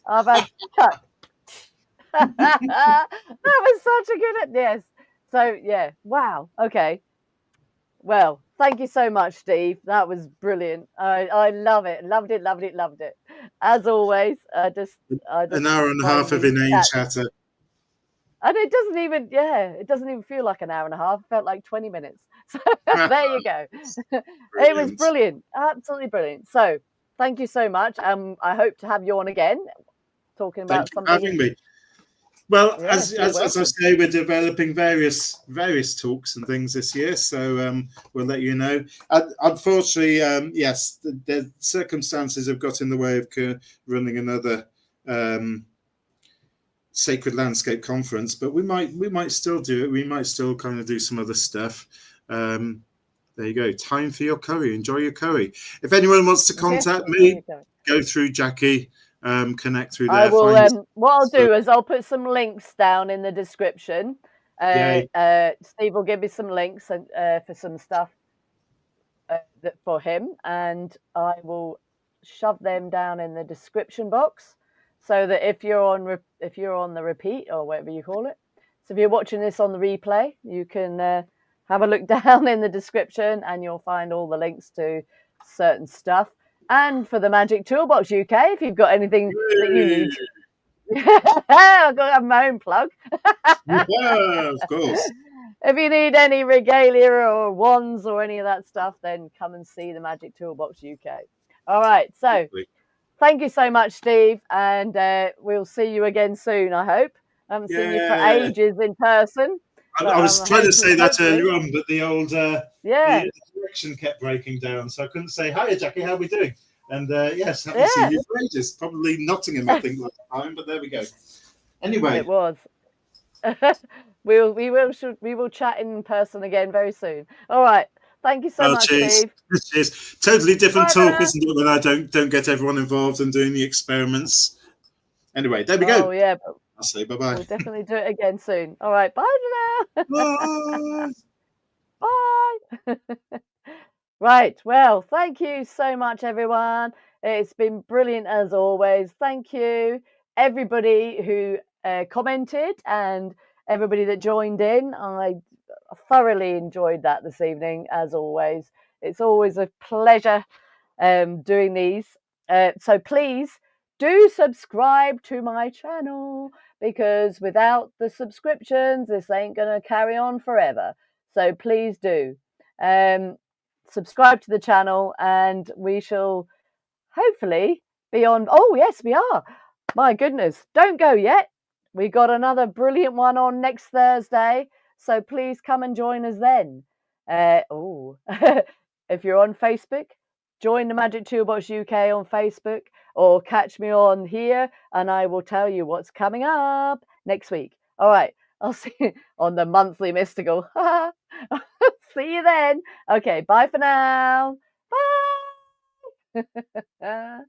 I've had cut. That was such a good. Yes. So yeah. Wow. Okay. Well, thank you so much, Steve. That was brilliant. I love it. Loved it. Loved it. Loved it. As always. I just an hour and a find half of you inane chatter. And it doesn't even feel like an hour and a half. It felt like 20 minutes. So there you go. It was brilliant. Absolutely brilliant. So thank you so much. I hope to have you on again talking about something. Thank you for having me. Well, as I say, we're developing various talks and things this year, so we'll let you know. Unfortunately, yes, the circumstances have got in the way of running another Sacred Landscape Conference, but we might still do it. We might still kind of do some other stuff. There you go. Time for your curry. Enjoy your curry. If anyone wants to contact me, go through Jackie. Connect through there. I will. What I'll do is I'll put some links down in the description. Steve will give me some links and for some stuff for him, and I will shove them down in the description box, so that if you're on the repeat or whatever you call it, so if you're watching this on the replay, you can have a look down in the description, and you'll find all the links to certain stuff. And for the Magic Toolbox UK, if you've got anything that you need, I've got to have my own plug. Yeah, of course. If you need any regalia or wands or any of that stuff, then come and see the Magic Toolbox UK. All right. So thank you so much, Steve. And we'll see you again soon, I hope. I haven't seen you for ages in person. I was trying to say that earlier on, but the old the connection kept breaking down, so I couldn't say, "Hiya, Jackie, how are we doing?" And yes, haven't seen you for ages. Probably Nottingham, I think, last time, but there we go. Anyway, it was. we will chat in person again very soon. All right. Thank you so much, Steve. Cheers. Totally different talk, isn't it, when I don't get everyone involved and doing the experiments. Anyway, there we go. Oh yeah. I'll say bye-bye. We'll definitely do it again soon. All right. Bye for now. Bye. Bye. Right. Well, thank you so much, everyone. It's been brilliant as always. Thank you, everybody who commented and everybody that joined in. I thoroughly enjoyed that this evening, as always. It's always a pleasure doing these. So please do subscribe to my channel, because without the subscriptions, this ain't going to carry on forever. So please do subscribe to the channel, and we shall hopefully be on. Oh, yes, we are. My goodness, don't go yet. We got another brilliant one on next Thursday. So please come and join us then. If you're on Facebook, join the Magic Toolbox UK on Facebook, or catch me on here, and I will tell you what's coming up next week. All right. I'll see you on the monthly mystical. See you then. Okay. Bye for now. Bye.